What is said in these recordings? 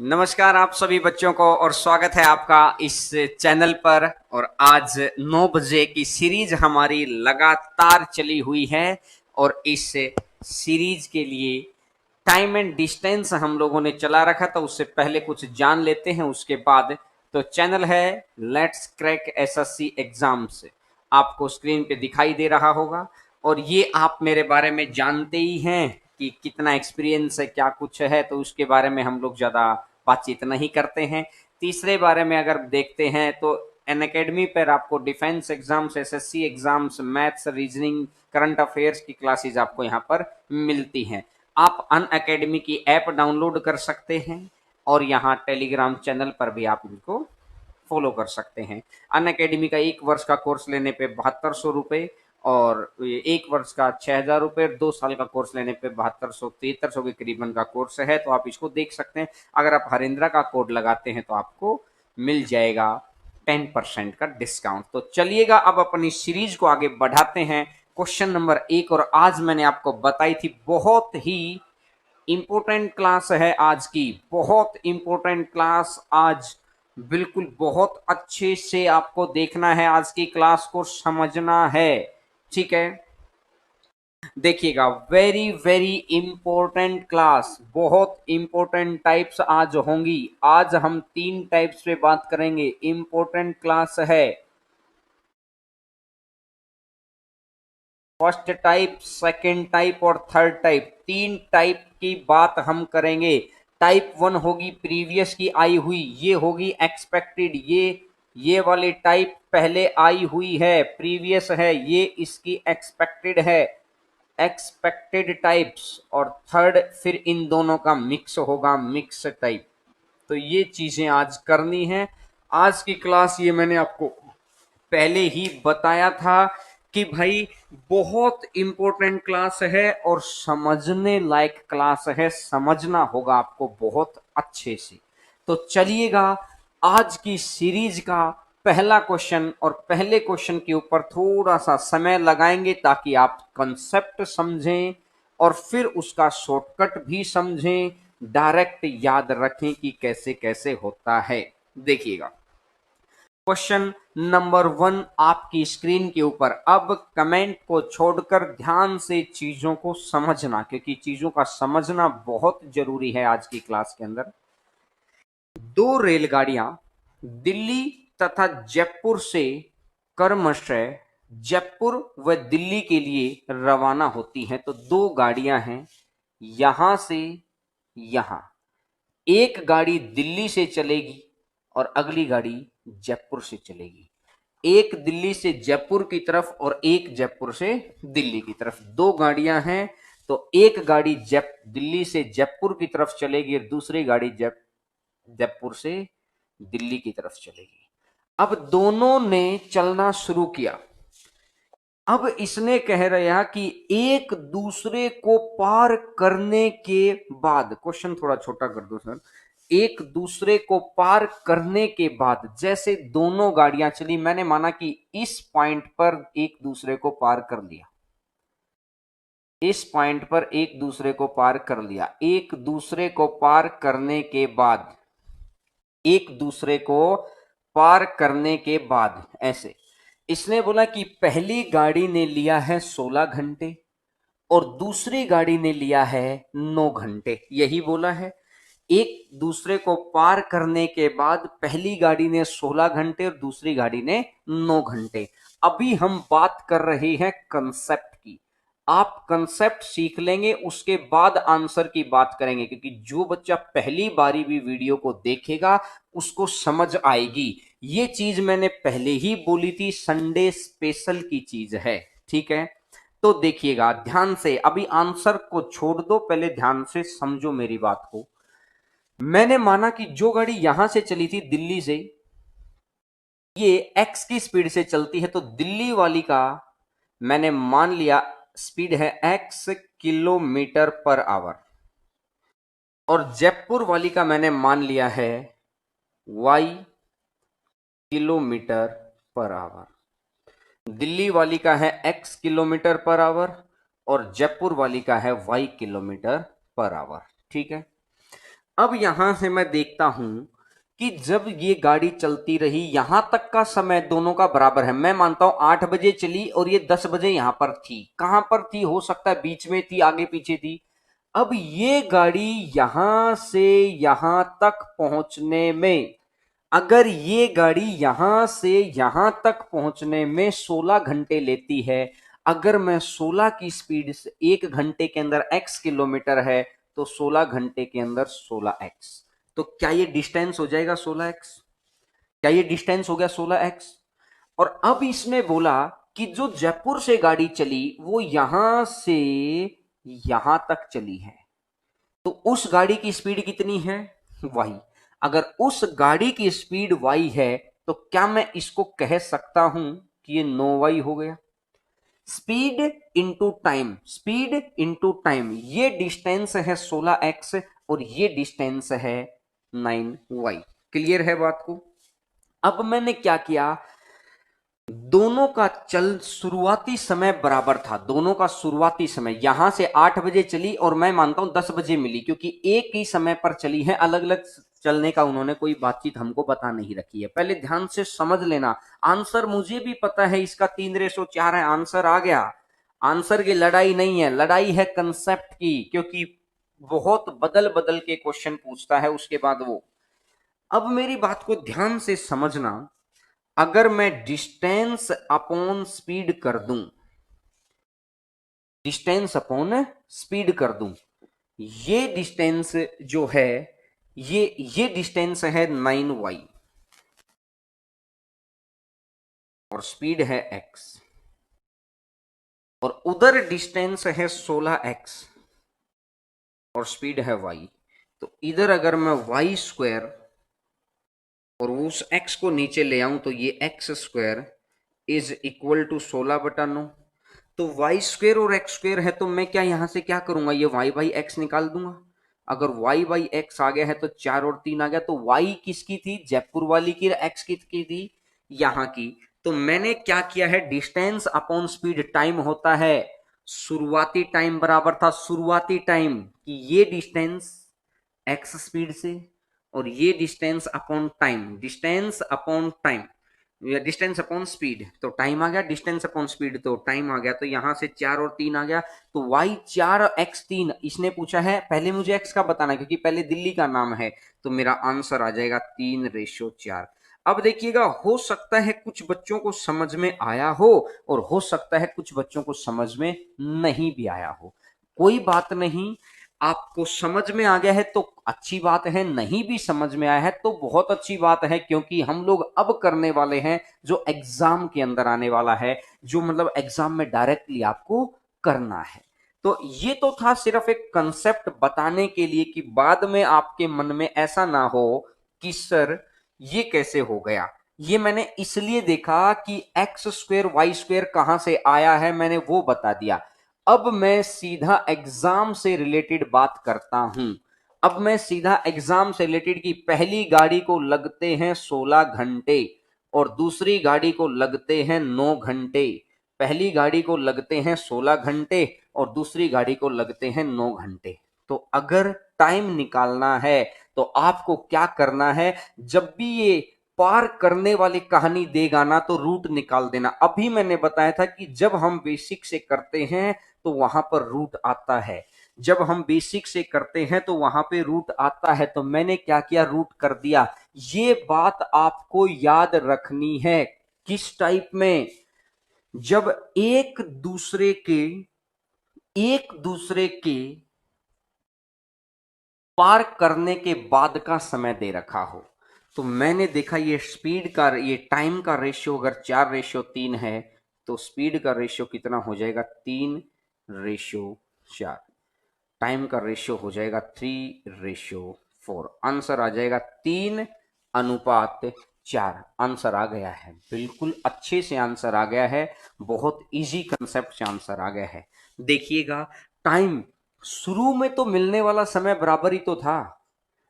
नमस्कार आप सभी बच्चों को और स्वागत है आपका इस चैनल पर। और आज 9 बजे की सीरीज हमारी लगातार चली हुई है और इस सीरीज के लिए टाइम एंड डिस्टेंस हम लोगों ने चला रखा था। उससे पहले कुछ जान लेते हैं, उसके बाद तो चैनल है लेट्स क्रैक एसएससी एग्जाम्स, आपको स्क्रीन पे दिखाई दे रहा होगा। और ये आप मेरे बारे में जानते ही हैं कि कितना एक्सपीरियंस है, क्या कुछ है, तो उसके बारे में हम लोग ज़्यादा बातचीत नहीं करते हैं। तीसरे बारे में अगर देखते हैं तो एन अकेडमी पर आपको defence exams, SSC exams, maths, reasoning, current affairs की क्लासेज आपको यहाँ पर मिलती हैं। आप अन अकेडमी की ऐप डाउनलोड कर सकते हैं और यहाँ टेलीग्राम चैनल पर भी आप इनको फॉलो कर सकते हैं। अन अकेडमी का 1 वर्ष का कोर्स लेने पे 7200 रुपये और 1 वर्ष का 6000 रुपये, 2 साल का कोर्स लेने पे 7200 7300 के करीबन का कोर्स है, तो आप इसको देख सकते हैं। अगर आप हरिंद्रा का कोड लगाते हैं तो आपको मिल जाएगा 10% का डिस्काउंट। तो चलिएगा अब अपनी सीरीज को आगे बढ़ाते हैं। क्वेश्चन नंबर 1, और आज मैंने आपको बताई थी बहुत ही इंपॉर्टेंट क्लास है आज की, बहुत इंपॉर्टेंट क्लास आज। बिल्कुल बहुत अच्छे से आपको देखना है, आज की क्लास को समझना है, ठीक है। देखिएगा, वेरी वेरी इंपॉर्टेंट क्लास, बहुत इंपॉर्टेंट टाइप्स आज होंगी। आज हम 3 टाइप्स पे बात करेंगे, इंपॉर्टेंट क्लास है। फर्स्ट टाइप, सेकेंड टाइप और थर्ड टाइप, 3 टाइप की बात हम करेंगे। टाइप 1 होगी प्रीवियस की आई हुई, ये होगी एक्सपेक्टेड। ये वाली टाइप पहले आई हुई है, प्रीवियस है, ये इसकी एक्सपेक्टेड है, एक्सपेक्टेड टाइप्स। और थर्ड फिर इन दोनों का मिक्स होगा, मिक्स टाइप। तो ये चीजें आज करनी है। आज की क्लास ये मैंने आपको पहले ही बताया था कि भाई बहुत इंपॉर्टेंट क्लास है और समझने लायक क्लास है, समझना होगा आपको बहुत अच्छे से। तो चलिएगा, आज की सीरीज का पहला क्वेश्चन, और पहले क्वेश्चन के ऊपर थोड़ा सा समय लगाएंगे ताकि आप कंसेप्ट समझें और फिर उसका शॉर्टकट भी समझें, डायरेक्ट याद रखें कि कैसे कैसे होता है। देखिएगा, क्वेश्चन नंबर 1 आपकी स्क्रीन के ऊपर। अब कमेंट को छोड़कर ध्यान से चीजों को समझना, क्योंकि चीजों का समझना बहुत जरूरी है आज की क्लास के अंदर। 2 रेलगाड़ियां दिल्ली तथा जयपुर से क्रमशः जयपुर व दिल्ली के लिए रवाना होती हैं। तो 2 गाड़ियां हैं यहां से यहां। एक गाड़ी दिल्ली से चलेगी और अगली गाड़ी जयपुर से चलेगी। एक दिल्ली से जयपुर की तरफ और एक जयपुर से दिल्ली की तरफ, 2 गाड़ियां हैं। तो एक गाड़ी दिल्ली से जयपुर की तरफ चलेगी और दूसरी गाड़ी जयपुर से दिल्ली की तरफ चलेगी। अब दोनों ने चलना शुरू किया। अब इसने कह रहा कि एक दूसरे को पार करने के बाद, क्वेश्चन थोड़ा छोटा कर दो सर, एक दूसरे को पार करने के बाद जैसे दोनों गाड़ियां चली, मैंने माना कि इस पॉइंट पर एक दूसरे को पार कर लिया, इस पॉइंट पर एक दूसरे को पार कर लिया। एक दूसरे को पार करने के बाद, एक दूसरे को पार करने के बाद ऐसे इसने बोला कि पहली गाड़ी ने लिया है 16 घंटे और दूसरी गाड़ी ने लिया है 9 घंटे, यही बोला है। एक दूसरे को पार करने के बाद पहली गाड़ी ने 16 घंटे और दूसरी गाड़ी ने 9 घंटे। अभी हम बात कर रहे हैं कंसेप्ट की। आप कंसेप्ट सीख लेंगे, उसके बाद आंसर की बात करेंगे, क्योंकि जो बच्चा पहली बारी भी वीडियो को देखेगा उसको समझ आएगी। ये चीज मैंने पहले ही बोली थी, संडे स्पेशल की चीज है, ठीक है। तो देखिएगा ध्यान से, अभी आंसर को छोड़ दो, पहले ध्यान से समझो मेरी बात को। मैंने माना कि जो गाड़ी यहां से चली थी दिल्ली से, ये एक्स की स्पीड से चलती है, तो दिल्ली वाली का मैंने मान लिया स्पीड है एक्स किलोमीटर पर आवर, और जयपुर वाली का मैंने मान लिया है Y kilometre per hour. Delhi वाली का है एक्स किलोमीटर पर आवर और जयपुर वाली का है वाई किलोमीटर पर आवर, ठीक है। अब यहां से मैं देखता हूं कि जब ये गाड़ी चलती रही यहां तक का समय दोनों का बराबर है। मैं मानता हूं 8 बजे चली और ये 10 बजे यहां पर थी। कहां पर थी? हो सकता है बीच में थी, आगे पीछे थी। अब ये गाड़ी यहां से यहां तक पहुंचने में, अगर ये गाड़ी यहां से यहां तक पहुंचने में 16 घंटे लेती है, अगर मैं 16 की स्पीड से 1 घंटे के अंदर x किलोमीटर है, तो 16 घंटे के अंदर 16x। तो क्या ये डिस्टेंस हो जाएगा 16x? क्या ये डिस्टेंस हो गया 16x? और अब इसने बोला कि जो जयपुर से गाड़ी चली वो यहां से यहां तक चली है, तो उस गाड़ी की स्पीड कितनी है? y। अगर उस गाड़ी की स्पीड y है, तो क्या मैं इसको कह सकता हूं कि ये 9y हो गया? Speed into time, speed into time, ये डिस्टेंस है 16x और ये डिस्टेंस है 9y। क्लियर है बात को? अब मैंने क्या किया, दोनों का चल शुरुआती समय बराबर था। दोनों का शुरुआती समय यहां से 8 बजे चली और मैं मानता हूं 10 बजे मिली, क्योंकि एक ही समय पर चली है। अलग अलग चलने का उन्होंने कोई बातचीत हमको बता नहीं रखी है। पहले ध्यान से समझ लेना। आंसर मुझे भी पता है, इसका 3:4 है। आंसर आ गया। आंसर की लड़ाई नहीं है, लड़ाई है कंसेप्ट की, क्योंकि बहुत बदल बदल के क्वेश्चन पूछता है उसके बाद वो। अब मेरी बात को ध्यान से समझना। अगर मैं डिस्टेंस अपॉन स्पीड कर दूं, डिस्टेंस अपॉन स्पीड कर दूं, ये डिस्टेंस जो है, ये डिस्टेंस है 9y और स्पीड है x, और उधर डिस्टेंस है 16x और स्पीड है y। तो इधर अगर मैं y स्क्वायर और उस x को नीचे ले आऊं, तो ये x square is equal to 16/9। तो वाई स्क्वेयर और एक्स स्क्वेयर है, तो मैं क्या यहां से क्या करूंगा, ये वाई बाई एक्स निकाल दूंगा। अगर वाई बाई एक्स आ गया है तो 4 और 3 आ गया। तो वाई किसकी थी? जयपुर वाली की। एक्स किसकी थी? यहां की। तो मैंने क्या किया है, डिस्टेंस अपॉन स्पीड, टाइम होता है शुरुआती टाइम बराबर था शुरुआती टाइम कि ये डिस्टेंस एक्स स्पीड से, और ये distance upon time, distance upon time, distance upon speed. तो टाइम आ गया, डिस्टेंस अपॉन स्पीड तो टाइम आ गया। तो यहां से 4 और 3 आ गया। तो y 4 x 3 इसने पूछा है। पहले मुझे x का बताना, क्योंकि पहले दिल्ली का नाम है। तो मेरा आंसर आ जाएगा 3:4। अब देखिएगा, हो सकता है कुछ बच्चों को समझ में आया हो और हो सकता है कुछ बच्चों को समझ में नहीं भी आया हो। कोई बात नहीं, आपको समझ में आ गया है तो अच्छी बात है, नहीं भी समझ में आया है तो बहुत अच्छी बात है, क्योंकि हम लोग अब करने वाले हैं जो एग्जाम के अंदर आने वाला है, जो मतलब एग्जाम में डायरेक्टली आपको करना है। तो ये तो था सिर्फ एक कंसेप्ट बताने के लिए कि बाद में आपके मन में ऐसा ना हो कि सर ये कैसे हो गया। ये मैंने इसलिए देखा कि एक्स स्क्वेयर वाई स्क्वेयर कहां से आया है, मैंने वो बता दिया। अब मैं सीधा एग्जाम से रिलेटेड बात करता हूं। अब मैं सीधा एग्जाम से रिलेटेड की पहली गाड़ी को लगते हैं 16 घंटे और दूसरी गाड़ी को लगते हैं 9 घंटे। पहली गाड़ी को लगते हैं 16 घंटे और दूसरी गाड़ी को लगते हैं 9 घंटे। तो अगर टाइम निकालना है तो आपको क्या करना है, जब भी ये पार करने वाली कहानी देगा ना, तो रूट निकाल देना। अभी मैंने बताया था कि जब हम बेसिक से करते हैं तो वहां पर रूट आता है। जब हम बेसिक से करते हैं तो वहां पे रूट आता है। तो मैंने क्या किया, रूट कर दिया। ये बात आपको याद रखनी है। किस टाइप में? जब एक दूसरे के पार करने के बाद का समय दे रखा हो। तो मैंने देखा ये स्पीड का, ये टाइम का रेशियो अगर 4:3 है, तो स्पीड का रेशियो कितना हो जाएगा? 3:4। टाइम का रेशियो हो जाएगा 3:4। आंसर आ जाएगा 3:4। आंसर आ गया है, बिल्कुल अच्छे से आंसर आ गया है। बहुत इजी कंसेप्ट से आंसर आ गया है। देखिएगा, टाइम शुरू में तो मिलने वाला समय बराबर ही तो था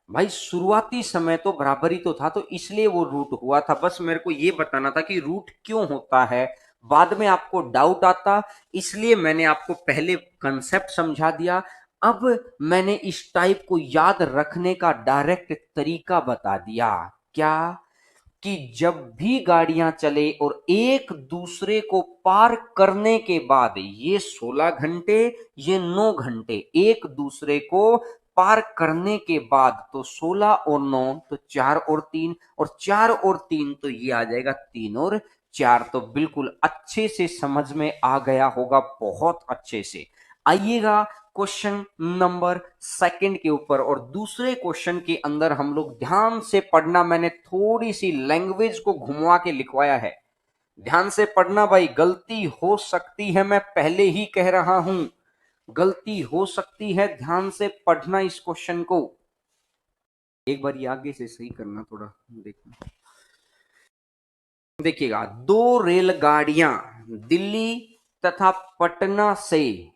भाई, शुरुआती समय तो बराबर ही तो था, तो इसलिए वो रूट हुआ था। बस मेरे को ये बताना था कि रूट क्यों होता है। बाद में आपको डाउट आता, इसलिए मैंने आपको पहले कंसेप्ट समझा दिया। अब मैंने इस टाइप को याद रखने का डायरेक्ट तरीका बता दिया। क्या? कि जब भी गाड़ियां चले और एक दूसरे को पार करने के बाद, ये 16 घंटे, ये 9 घंटे, एक दूसरे को पार करने के बाद, तो 16 और 9 तो 4 और 3, और 4 और 3 तो ये आ जाएगा 3 और 4। तो बिल्कुल अच्छे से समझ में आ गया होगा, बहुत अच्छे से। आइएगा क्वेश्चन नंबर सेकंड के ऊपर, और दूसरे क्वेश्चन के अंदर हम लोग ध्यान से पढ़ना, मैंने थोड़ी सी लैंग्वेज को घुमवा के लिखवाया है, ध्यान से पढ़ना भाई। गलती हो सकती है, मैं पहले ही कह रहा हूं, गलती हो सकती है, ध्यान से पढ़ना इस क्वेश्चन को। एक बार ये आगे से सही करना, थोड़ा देखना। देखिएगा, दो रेलगाड़ियां दिल्ली तथा पटना से,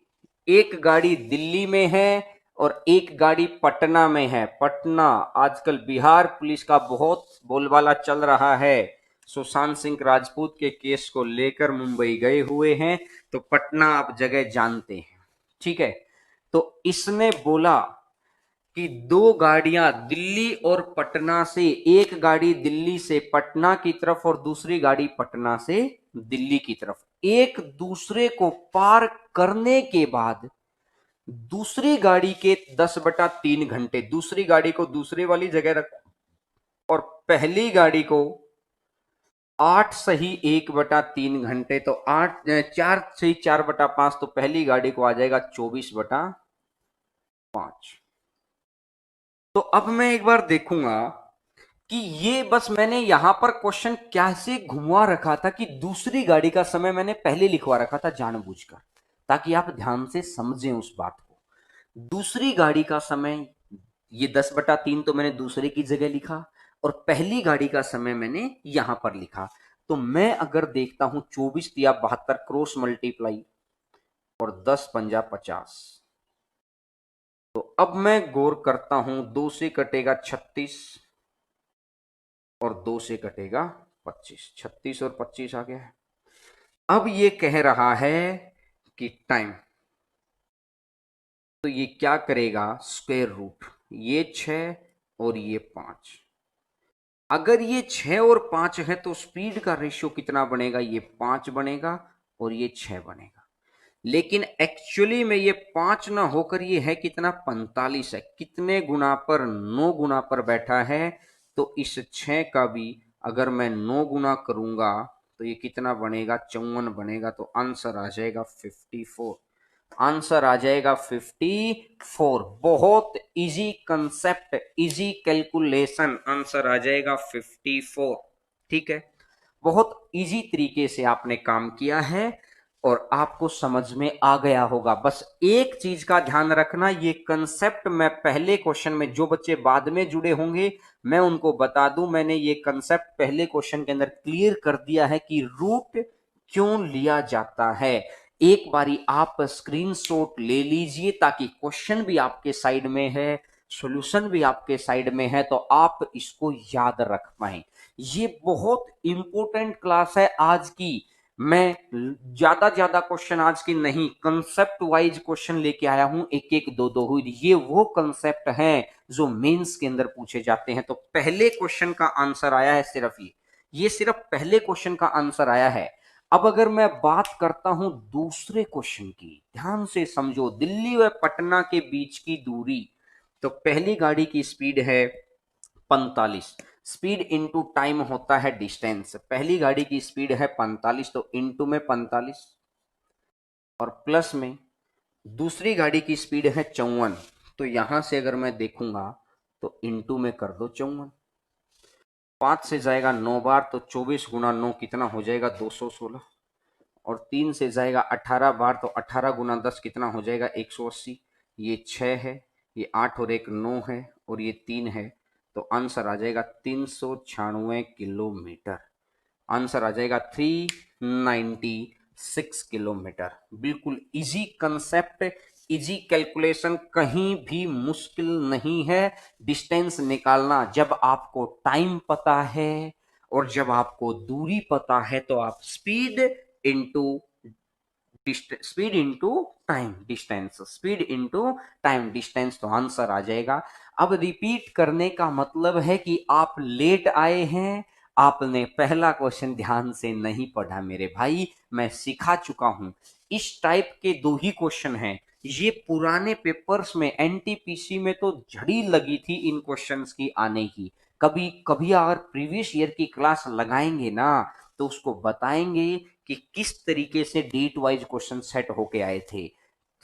एक गाड़ी दिल्ली में है और एक गाड़ी पटना में है। पटना, आजकल बिहार पुलिस का बहुत बोलबाला चल रहा है, सुशांत सिंह राजपूत के केस को लेकर मुंबई गए हुए हैं, तो पटना आप जगह जानते हैं, ठीक है। तो इसने बोला कि दो गाड़ियां दिल्ली और पटना से, एक गाड़ी दिल्ली से पटना की तरफ और दूसरी गाड़ी पटना से दिल्ली की तरफ, एक दूसरे को पार करने के बाद दूसरी गाड़ी के 10/3 घंटे, दूसरी गाड़ी को दूसरी वाली जगह रखो और पहली गाड़ी को 8 सही 1/3 घंटे, तो 4 सही 4/5, तो पहली गाड़ी को आ जाएगा 24/5। तो अब मैं एक बार देखूंगा कि ये बस मैंने यहां पर क्वेश्चन कैसे घुमा रखा था कि दूसरी गाड़ी का समय मैंने पहले लिखवा रखा था जानबूझकर, ताकि आप ध्यान से समझें उस बात को। दूसरी गाड़ी का समय, ये 10/3 तो मैंने दूसरे की जगह लिखा, और पहली गाड़ी का समय मैंने यहां पर लिखा। तो मैं अगर देखता हूं 24 या 72 क्रॉस मल्टीप्लाई और 10×5 = 50, तो अब मैं गौर करता हूं, 2 से कटेगा 36 और 2 से कटेगा 25, 36 और 25 आ गया है। अब ये कह रहा है कि टाइम, तो ये क्या करेगा, स्क्वायर रूट, ये 6 और ये 5। अगर ये 6 और 5 है तो स्पीड का रेशियो कितना बनेगा, ये 5 बनेगा और ये 6 बनेगा। लेकिन एक्चुअली में ये 5 ना होकर ये है कितना, 45 है। कितने गुना पर, 9 गुना पर बैठा है। तो इस 6 का भी अगर मैं 9 गुना करूंगा तो ये कितना बनेगा, 54 बनेगा। तो आंसर आ जाएगा 54, आंसर आ जाएगा 54। बहुत easy concept, easy calculation, answer आ जाएगा 54, ठीक है। बहुत इजी तरीके से आपने काम किया है और आपको समझ में आ गया होगा। बस एक चीज का ध्यान रखना, ये कंसेप्ट मैं पहले क्वेश्चन में, जो बच्चे बाद में जुड़े होंगे मैं उनको बता दूं, मैंने ये कंसेप्ट पहले क्वेश्चन के अंदर क्लियर कर दिया है कि रूट क्यों लिया जाता है। एक बारी आप स्क्रीनशॉट ले लीजिए ताकि क्वेश्चन भी आपके साइड में है, सॉल्यूशन भी आपके साइड में है, तो आप इसको याद रख पाए। ये बहुत इंपॉर्टेंट क्लास है आज की। मैं ज्यादा क्वेश्चन आज की नहीं, कंसेप्ट वाइज क्वेश्चन लेके आया हूं, एक एक दो दो हुई। ये वो कंसेप्ट हैं जो मेंस के अंदर पूछे जाते हैं। तो पहले क्वेश्चन का आंसर आया है सिर्फ ये सिर्फ पहले क्वेश्चन का आंसर आया है। अब अगर मैं बात करता हूं दूसरे क्वेश्चन की, ध्यान से समझो, दिल्ली व पटना के बीच की दूरी, तो पहली गाड़ी की स्पीड है 45, स्पीड इनटू टाइम होता है डिस्टेंस। पहली गाड़ी की स्पीड है 45, तो इनटू में 45 और प्लस में दूसरी गाड़ी की स्पीड है 54, तो यहां से अगर मैं देखूंगा तो इनटू में कर दो 54। 5 से जाएगा 9 बार, तो 24 गुना 9 कितना हो जाएगा, 216। और 3 से जाएगा 18 बार, तो 18 गुना 10 कितना हो जाएगा, 180। ये 6 है, ये 8 और 1 9 है, और ये 3 है। तो आंसर आ जाएगा 396 किलोमीटर। आंसर आ जाएगा 396 किलोमीटर। बिल्कुल इजी कंसेप्ट, इजी कैलकुलेशन, कहीं भी मुश्किल नहीं है डिस्टेंस निकालना। जब आपको टाइम पता है और जब आपको दूरी पता है, तो आप speed into time distance, speed into time distance, तो आंसर आ जाएगा। अब रिपीट करने का मतलब है कि आप लेट आए हैं, आपने पहला क्वेश्चन ध्यान से नहीं पढ़ा मेरे भाई, मैं सिखा चुका हूं। इस टाइप के दो ही क्वेश्चन हैं, ये पुराने पेपर्स में एनटीपीसी में तो झड़ी लगी थी इन क्वेश्चंस की आने की। कभी कभी अगर प्रीवियस ईयर की क्लास लगाएंगे ना तो उसको बताएंगे कि किस तरीके से डेट वाइज क्वेश्चन सेट होके आए थे।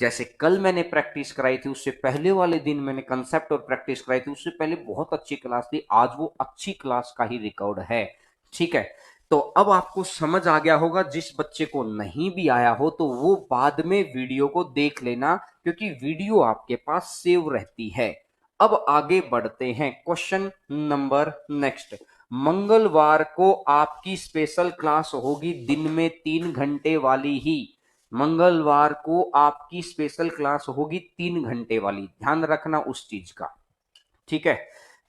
जैसे कल मैंने प्रैक्टिस कराई थी, उससे पहले वाले दिन मैंने कंसेप्ट और प्रैक्टिस कराई थी, उससे पहले बहुत अच्छी क्लास थी, आज वो अच्छी क्लास का ही रिकॉर्ड है। ठीक है, तो अब आपको समझ आ गया होगा। जिस बच्चे को नहीं भी आया हो तो वो बाद में वीडियो को देख लेना, क्योंकि वीडियो आपके पास सेव रहती है। अब आगे बढ़ते हैं, क्वेश्चन नंबर नेक्स्ट। मंगलवार को आपकी स्पेशल क्लास होगी दिन में 3 घंटे वाली ही। मंगलवार को आपकी स्पेशल क्लास होगी 3 घंटे वाली, ध्यान रखना उस चीज का। ठीक है,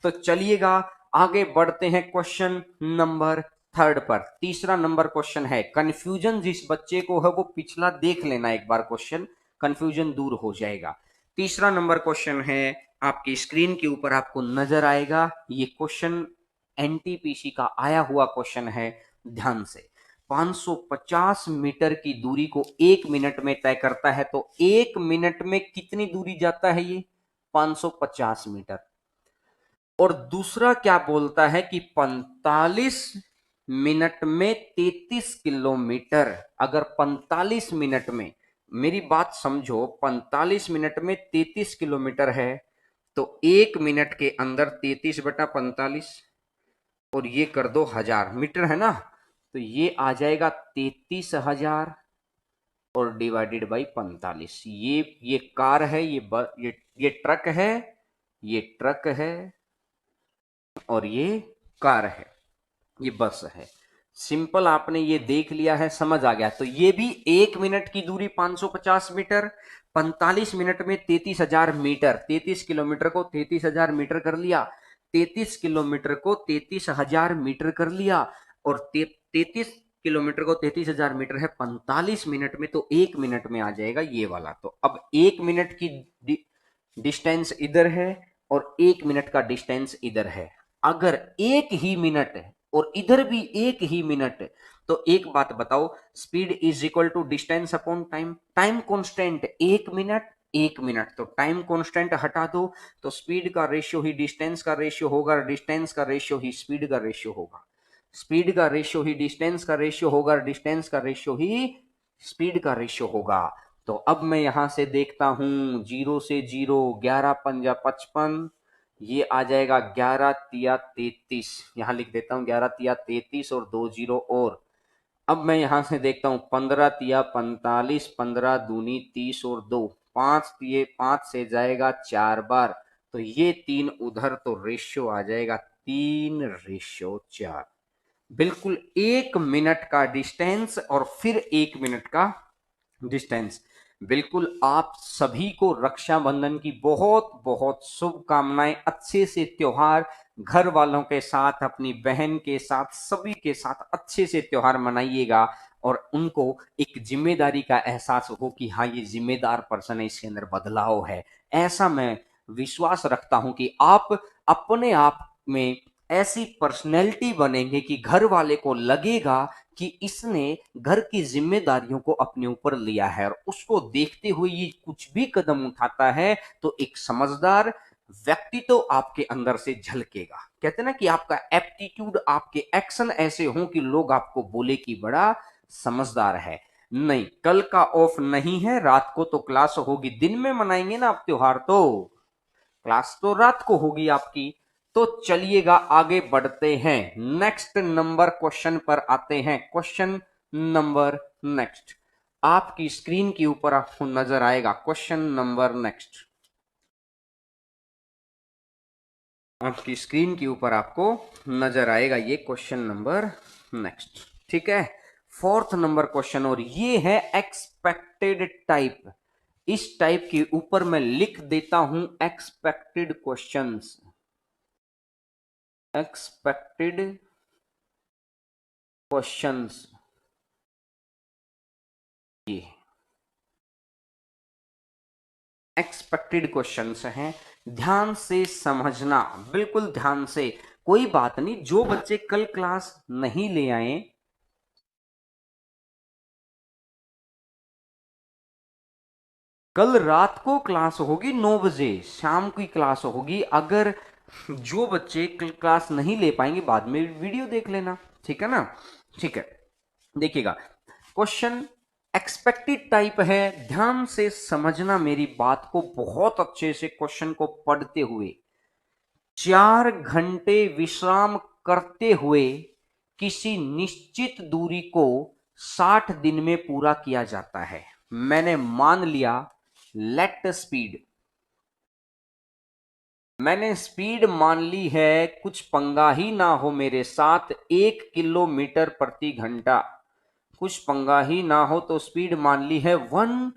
तो चलिएगा आगे बढ़ते हैं क्वेश्चन नंबर थर्ड पर। तीसरा नंबर क्वेश्चन है, कंफ्यूजन जिस बच्चे को है वो पिछला देख लेना एक बार क्वेश्चन, कंफ्यूजन दूर हो जाएगा। तीसरा नंबर क्वेश्चन है, आपकी स्क्रीन के ऊपर आपको नजर आएगा, ये क्वेश्चन एनटीपीसी का आया हुआ क्वेश्चन है, ध्यान से। 550 मीटर की दूरी को 1 मिनट में तय करता है, तो 1 मिनट में कितनी दूरी जाता है ये? 550 मीटर। और दूसरा क्या बोलता है कि 45 मिनट में 33 किलोमीटर। अगर 45 मिनट में, मेरी बात समझो, 45 मिनट में 33 किलोमीटर है, तो 1 मिनट के अंदर 33/45, और ये कर दो 1000 मीटर है ना, तो ये आ जाएगा 33,000 और डिवाइडेड बाई 45। ये कार है, ये ट्रक है, ये ट्रक है, और ये कार है, ये बस है। सिंपल, आपने ये देख लिया है, समझ आ गया। तो ये भी 1 मिनट की दूरी 550 मीटर, 45 मिनट में 33,000 मीटर, 33 किलोमीटर को 33,000 मीटर कर लिया, 33 किलोमीटर को 33,000 मीटर कर लिया, और 33 किलोमीटर को 33,000 मीटर है 45 मिनट में, तो 1 मिनट में आ जाएगा ये वाला। तो अब 1 मिनट की डिस्टेंस इधर है और 1 मिनट का डिस्टेंस इधर है। अगर एक ही मिनट है और इधर भी एक ही मिनट है, तो एक बात बताओ, speed is equal to distance upon time. Time constant 1 minute, 1 minute, तो टाइम कांस्टेंट हटा दो, तो स्पीड का रेशियो ही डिस्टेंस का रेशियो होगा, डिस्टेंस का रेशियो ही स्पीड का रेशियो होगा, स्पीड का रेशियो ही डिस्टेंस का रेशियो होगा, डिस्टेंस का रेशियो ही स्पीड का रेशियो होगा। तो अब मैं यहां से देखता हूं, 0 से 0, 11 पंजा 55, ये आ जाएगा 11 तिया 33, यहां लिख देता हूं 11 तिया 33 और 2 जीरो और। अब मैं यहां से देखता हूं 15 तिया 45, 15 दूनी 30 और 2, 5 तिये 5 से जाएगा 4 बार, तो ये 3 उधर, तो रेशियो आ जाएगा 3:4। बिल्कुल 1 मिनट का डिस्टेंस और फिर 1 मिनट का डिस्टेंस। बिल्कुल, आप सभी को रक्षाबंधन की बहुत बहुत शुभकामनाएं। अच्छे से त्योहार घर वालों के साथ, अपनी बहन के साथ, सभी के साथ अच्छे से त्योहार मनाइएगा, और उनको एक जिम्मेदारी का एहसास हो कि हाँ, ये जिम्मेदार पर्सन है, इसके अंदर बदलाव है। ऐसा मैं विश्वास रखता हूं कि आप अपने आप में ऐसी पर्सनैलिटी बनेंगे कि घर वाले को लगेगा कि इसने घर की जिम्मेदारियों को अपने ऊपर लिया है, और उसको देखते हुए ये कुछ भी कदम उठाता है तो एक समझदार व्यक्ति तो आपके अंदर से झलकेगा। कहते हैं ना कि आपका एप्टीट्यूड, आपके एक्शन ऐसे हों कि लोग आपको बोले कि बड़ा समझदार है। नहीं, कल का ऑफ नहीं है, रात को तो क्लास होगी, दिन में मनाएंगे ना आप त्योहार, तो क्लास तो रात को होगी आपकी। तो चलिएगा आगे बढ़ते हैं, नेक्स्ट नंबर क्वेश्चन पर आते हैं। क्वेश्चन नंबर नेक्स्ट, आपकी स्क्रीन के ऊपर आपको नजर आएगा क्वेश्चन नंबर नेक्स्ट, आपकी स्क्रीन के ऊपर आपको नजर आएगा ये क्वेश्चन नंबर नेक्स्ट। ठीक है, फोर्थ नंबर क्वेश्चन, और ये है एक्सपेक्टेड टाइप। इस टाइप के ऊपर मैं लिख देता हूं एक्सपेक्टेड क्वेश्चंस, एक्सपेक्टेड क्वेश्चंस। ये एक्सपेक्टेड क्वेश्चंस हैं, ध्यान से समझना, बिल्कुल ध्यान से। कोई बात नहीं, जो बच्चे कल क्लास नहीं ले आए, कल रात को क्लास होगी 9 बजे, शाम की क्लास होगी। अगर जो बच्चे कल क्लास नहीं ले पाएंगे, बाद में वीडियो देख लेना, ठीक है ना। ठीक है, देखिएगा, क्वेश्चन एक्सपेक्टेड टाइप है, ध्यान से समझना मेरी बात को बहुत अच्छे से। क्वेश्चन को पढ़ते हुए, 4 घंटे विश्राम करते हुए किसी निश्चित दूरी को 60 दिन में पूरा किया जाता है। मैंने मान लिया, लेट स्पीड, मैंने स्पीड मान ली है, कुछ पंगा ही ना हो मेरे साथ, 1 किलोमीटर प्रति घंटा। कुछ पंगा ही ना हो तो स्पीड मान ली है 1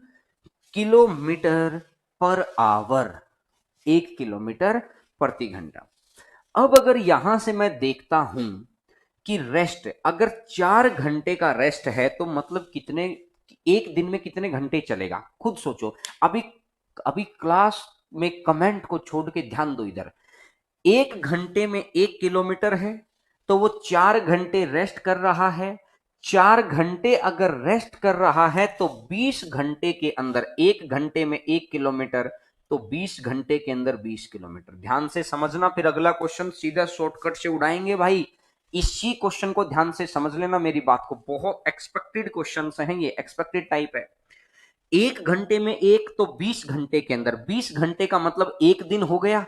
किलोमीटर पर आवर, 1 किलोमीटर प्रति घंटा। अब अगर यहां से मैं देखता हूं कि रेस्ट, अगर 4 घंटे का रेस्ट है तो मतलब कितने, एक दिन में कितने घंटे चलेगा, खुद सोचो। अभी अभी क्लास में कमेंट को छोड़ के ध्यान दो इधर। 1 घंटे में 1 किलोमीटर है, तो वो 4 घंटे रेस्ट कर रहा है। 4 घंटे अगर रेस्ट कर रहा है तो 20 घंटे के अंदर, 1 घंटे में 1 किलोमीटर, तो 20 घंटे के अंदर 20 किलोमीटर। ध्यान से समझना, फिर अगला क्वेश्चन सीधा शॉर्टकट से उड़ाएंगे भाई। इसी क्वेश्चन को ध्यान से समझ लेना मेरी बात को, बहुत एक्सपेक्टेड क्वेश्चन हैं ये, एक्सपेक्टेड टाइप है। 1 घंटे में एक, तो 20 घंटे के अंदर, 20 घंटे का मतलब 1 दिन हो गया।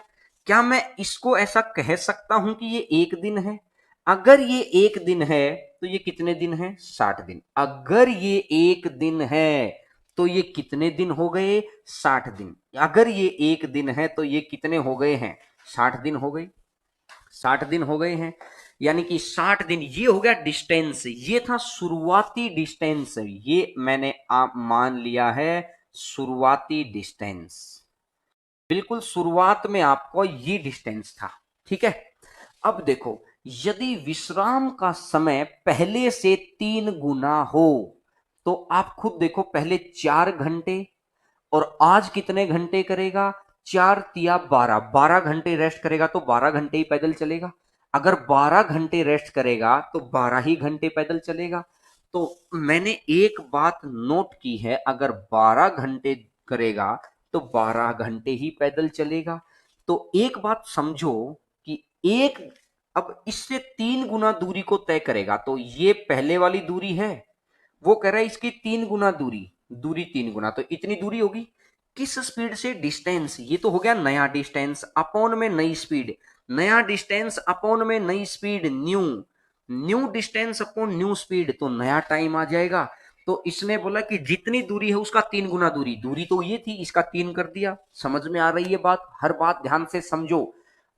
क्या मैं इसको ऐसा कह सकता हूं कि ये 1 दिन है? अगर ये 1 दिन है तो ये कितने दिन है? 60 दिन। अगर ये 1 दिन है तो ये कितने दिन हो गए? 60 दिन। अगर ये 1 दिन है तो ये कितने हो गए हैं? 60 दिन हो गए, 60 दिन हो गए हैं। यानी कि 60 दिन, ये हो गया डिस्टेंस, ये था शुरुआती डिस्टेंस, ये मैंने आप मान लिया है शुरुआती डिस्टेंस। बिल्कुल शुरुआत में आपको ये डिस्टेंस था, ठीक है। अब देखो, यदि विश्राम का समय पहले से 3 गुना हो, तो आप खुद देखो, पहले 4 घंटे, और आज कितने घंटे करेगा? 4 तिया 12, 12 घंटे रेस्ट करेगा तो 12 घंटे ही पैदल चलेगा। अगर 12 घंटे रेस्ट करेगा तो 12 ही घंटे पैदल चलेगा। तो मैंने एक बात नोट की है, अगर 12 घंटे करेगा तो 12 घंटे ही पैदल चलेगा। तो एक बात समझो कि एक, अब इससे 3 गुना दूरी को तय करेगा, तो ये पहले वाली दूरी है, वो कह रहा है इसकी 3 गुना दूरी, दूरी 3 गुना, तो इतनी दूरी होगी। किस स्पीड से? डिस्टेंस, ये तो हो गया नया डिस्टेंस अपॉन में नई स्पीड, नया डिस्टेंस अपॉन में नई speed, new, new distance upon new speed, तो नया टाइम आ जाएगा। तो इसने बोला कि जितनी दूरी है उसका 3 गुना दूरी, दूरी तो ये थी, इसका 3 कर दिया। समझ में आ रही है बात? हर बात ध्यान से समझो।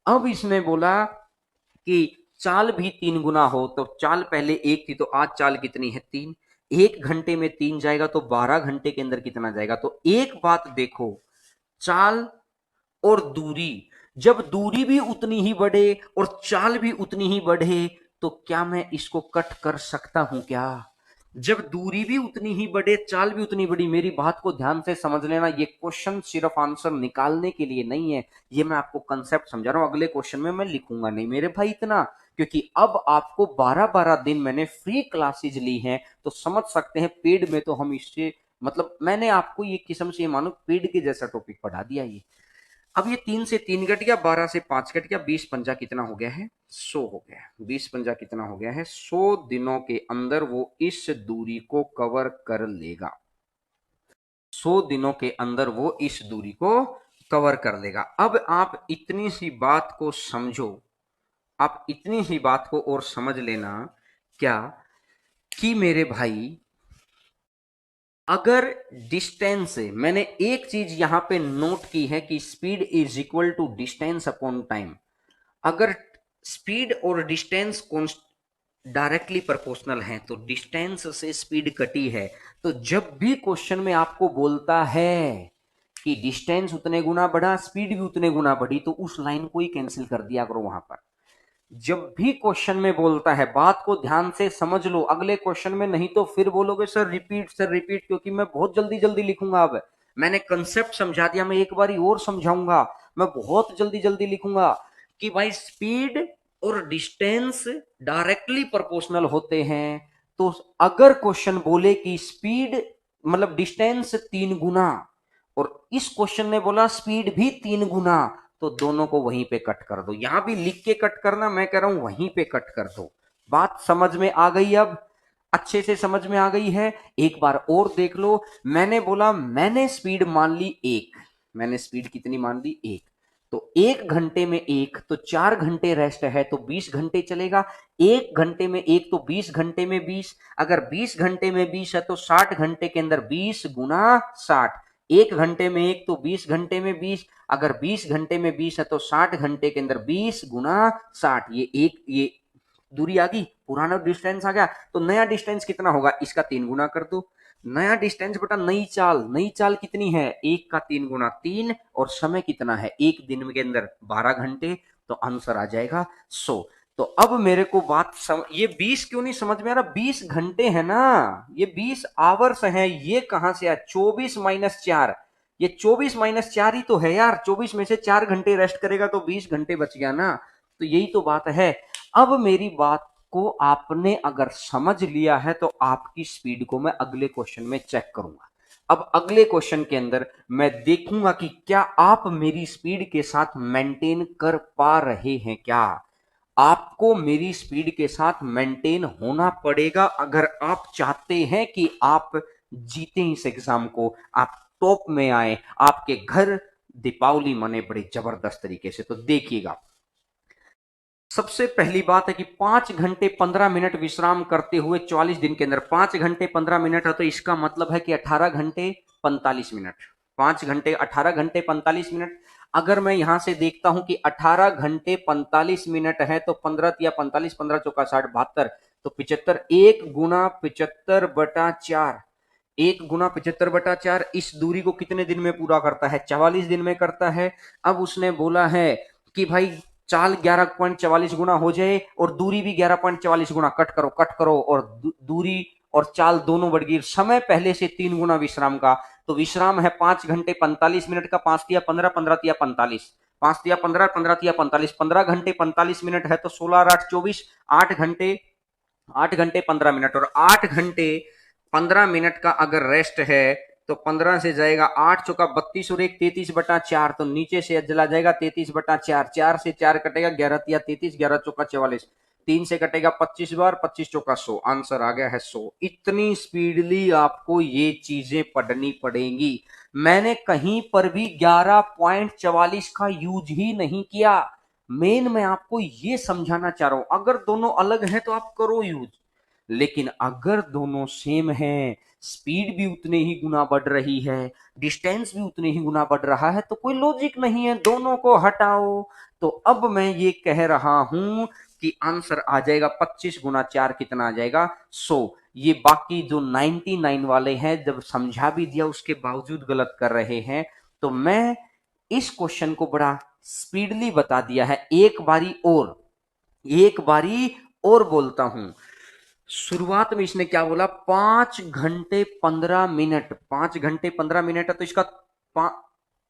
अब इसने बोला कि चाल भी 3 गुना हो, तो चाल पहले 1 थी तो आज चाल कितनी है? 3। 1 घंटे में 3 जाएगा तो 12 घंटे के अंदर कितना जाएगा? तो एक बात देखो, चाल और दूरी, जब दूरी भी उतनी ही बढ़े और चाल भी उतनी ही बढ़े, तो क्या मैं इसको कट कर सकता हूं क्या? जब दूरी भी उतनी ही बढ़े, चाल भी उतनी बड़ी, मेरी बात को ध्यान से समझ लेना, ये क्वेश्चन सिर्फ आंसर निकालने के लिए नहीं है, ये मैं आपको कंसेप्ट समझा रहा हूं। अगले क्वेश्चन में मैं लिखूंगा नहीं मेरे भाई इतना, क्योंकि अब आपको 12-12 दिन मैंने फ्री क्लासेज ली हैं, तो समझ सकते हैं पेड में तो हम इससे, मतलब मैंने आपको ये किस्म से मानो पेड के जैसा टॉपिक पढ़ा दिया ये। अब ये 3 से 3 कट गया, 12 से 5 कट गया, 20 पंजा कितना हो गया है? 100 हो गया। 20 पंजा कितना हो गया है? 100 दिनों के अंदर वो इस दूरी को कवर कर लेगा। 100 दिनों के अंदर वो इस दूरी को कवर कर लेगा। अब आप इतनी सी बात को समझो, आप इतनी सी बात को और समझ लेना, क्या कि मेरे भाई, अगर डिस्टेंस, मैंने एक चीज यहां पे नोट की है कि speed is equal to distance upon time. अगर स्पीड और डिस्टेंस डायरेक्टली प्रोपोर्शनल है तो डिस्टेंस से स्पीड कटी है, तो जब भी क्वेश्चन में आपको बोलता है कि डिस्टेंस उतने गुना बढ़ा, स्पीड भी उतने गुना बढ़ी, तो उस लाइन को ही कैंसिल कर दिया करो वहां पर। जब भी क्वेश्चन में बोलता है, बात को ध्यान से समझ लो अगले क्वेश्चन में, नहीं तो फिर बोलोगे सर रिपीट, सर रिपीट, क्योंकि मैं बहुत जल्दी जल्दी लिखूंगा अब। मैंने कंसेप्ट समझा दिया, मैं एक बारी और समझाऊंगा, मैं बहुत जल्दी जल्दी लिखूंगा कि भाई स्पीड और डिस्टेंस डायरेक्टली प्रोपोर्शनल होते हैं। तो अगर क्वेश्चन बोले कि स्पीड मतलब डिस्टेंस 3 गुना और इस क्वेश्चन ने बोला स्पीड भी 3 गुना, तो दोनों को वहीं पे कट कर दो। यहां भी लिख के कट करना, मैं कह रहा हूं वहीं पे कट कर दो। बात समझ में आ गई? अब अच्छे से समझ में आ गई है? एक बार और देख लो। मैंने बोला मैंने स्पीड मान ली 1, मैंने स्पीड कितनी मान ली 1, तो 1 घंटे में 1 तो 4 घंटे रेस्ट है तो 20 घंटे चलेगा। 1 घंटे में 1 तो 20 घंटे में 20, अगर 20 घंटे में 20 है तो 60 घंटे के अंदर 20 गुना 60। 1 घंटे में 1 तो 20 घंटे में 20, अगर 20 घंटे में 20 है तो 60 घंटे के अंदर 20 गुना 60। ये दूरी आ गई, पुराना डिस्टेंस आ गया। तो नया डिस्टेंस कितना होगा, इसका 3 गुना कर दो। नया डिस्टेंस बटा नई चाल, नई चाल कितनी है, 1 का 3 गुना 3, और समय कितना है, एक दिन के अंदर 12 घंटे। तो आंसर आ जाएगा 100। तो अब मेरे को ये 20 क्यों नहीं समझ में आ रहा, 20 घंटे है ना, ये 20 आवर्स है, ये कहां से आया, 24 - 4, ये 24 - 4 ही तो है यार, 24 में से 4 घंटे रेस्ट करेगा तो 20 घंटे बच गया ना। तो यही तो बात है। अब मेरी बात को आपने अगर समझ लिया है तो आपकी स्पीड को मैं अगले क्वेश्चन में चेक करूंगा। अब अगले क्वेश्चन के अंदर मैं देखूंगा कि क्या आप मेरी स्पीड के साथ मेंटेन कर पा रहे हैं। क्या आपको मेरी स्पीड के साथ मेंटेन होना पड़ेगा अगर आप चाहते हैं कि आप जीते इस एग्जाम को, आप टॉप में आए, आपके घर दीपावली मने बड़े जबरदस्त तरीके से। तो देखिएगा, सबसे पहली बात है कि 5 घंटे 15 मिनट विश्राम करते हुए 44 दिन के अंदर, 5 घंटे 15 मिनट है तो इसका मतलब है कि 18 घंटे 45 मिनट, 5 घंटे 18 घंटे 45 मिनट। अगर मैं यहां से देखता हूं कि 18 घंटे 45 मिनट है तो 15 या 45, 15 × 4 = 60, 72, तो 75, 1 × 75/4, 1 × 75/4 इस दूरी को कितने दिन में पूरा करता है, 44 दिन में करता है। अब उसने बोला है कि भाई चाल 11.44 गुना हो जाए और दूरी भी 11.44 गुना, कट करो कट करो, और दूरी और चाल दोनों बढ़ गई। समय पहले से 3 गुना विश्राम का, तो विश्राम है 5 घंटे 45 मिनट का, 5 × 3 = 15, 15 × 3 = 45, 5 × 3 = 15, 15 × 3 = 45, 15 घंटे 45 मिनट है तो 16 और 8 = 24, 8 घंटे 8 घंटे 15 मिनट, और 8 घंटे 15 मिनट का अगर रेस्ट है तो 15 से जाएगा 8 × 4 = 32 और 1 33/4, तो नीचे से चला जाएगा 33/4, 4 से 4 कटेगा 11 × 33, 11 × 4 = 44, 3 से कटेगा 25 बार, 25 × 4 = 100, आंसर आ गया है 100। इतनी स्पीडली आपको ये चीजें पढ़नी पड़ेंगी। मैंने कहीं पर भी 11.44 का यूज ही नहीं किया। मेन मैं आपको ये समझाना चाह रहा हूं, अगर दोनों अलग हैं तो आप करो यूज, लेकिन अगर दोनों सेम हैं, स्पीड भी उतने ही गुना बढ़ रही है, डिस्टेंस भी उतने ही गुना बढ़ रहा है, तो कोई लॉजिक नहीं है, दोनों को हटाओ। तो अब मैं ये कह रहा हूं कि आंसर आ जाएगा 25 × 4 कितना आ जाएगा, 100। ये बाकी जो 99 वाले हैं, जब समझा भी दिया उसके बावजूद गलत कर रहे हैं, तो मैं इस क्वेश्चन को बड़ा स्पीडली बता दिया है। एक बारी और बोलता हूं। शुरुआत में इसने क्या बोला, 5 घंटे 15 मिनट, 5 घंटे 15 मिनट है तो इसका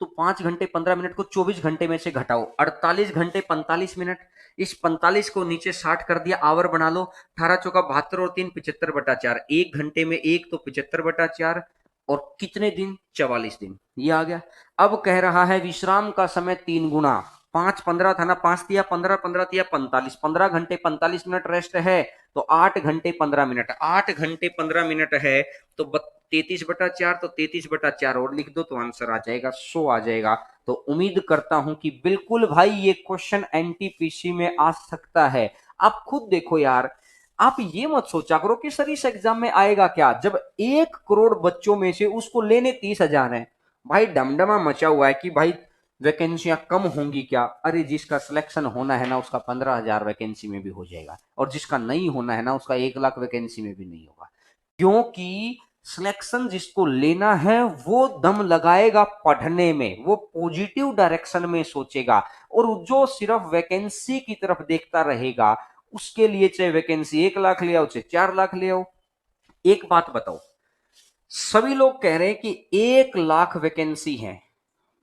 तो 5 घंटे 15 मिनट को 24 घंटे में से घटाओ, 48 घंटे 45 मिनट। इस 45 को नीचे 60 कर दिया, आवर बना लो, 18 × 4 = 72 और 3 = 75/4, 1 घंटे में 1 तो 75/4, और कितने दिन, 44 दिन, ये आ गया। अब कह रहा है विश्राम का समय 3 गुना, 5 15 था ना, 5 × 3 = 15, 15 × 3 = 45, 15 घंटे 45 मिनट रेस्ट है तो 8 घंटे 15 मिनट, 8 घंटे 15 मिनट है तो 33/4, तो 33/4 और लिख दो तो आंसर आ जाएगा 100 आ जाएगा। तो उम्मीद करता हूं कि बिल्कुल भाई ये क्वेश्चन एनटीपीसी में आ सकता है। आप खुद देखो यार, आप ये मत सोचा करो कि सर इस एग्जाम में आएगा क्या, जब 1 करोड़ बच्चों में से उसको लेने 30,000 है। भाई डमडमा मचा हुआ है कि भाई वैकेंसियां कम होंगी क्या, अरे जिसका सिलेक्शन होना है ना उसका 15,000 वैकेंसी में भी हो जाएगा, और जिसका नहीं होना है ना उसका 1 लाख वैकेंसी में भी नहीं होगा, क्योंकि सिलेक्शन जिसको लेना है वो दम लगाएगा पढ़ने में, वो पॉजिटिव डायरेक्शन में सोचेगा, और जो सिर्फ वैकेंसी की तरफ देखता रहेगा उसके लिए चाहे वैकेंसी 1 लाख ले आओ चाहे 4 लाख ले आओ। एक बात बताओ, सभी लोग कह रहे हैं कि 1 लाख वैकेंसी है।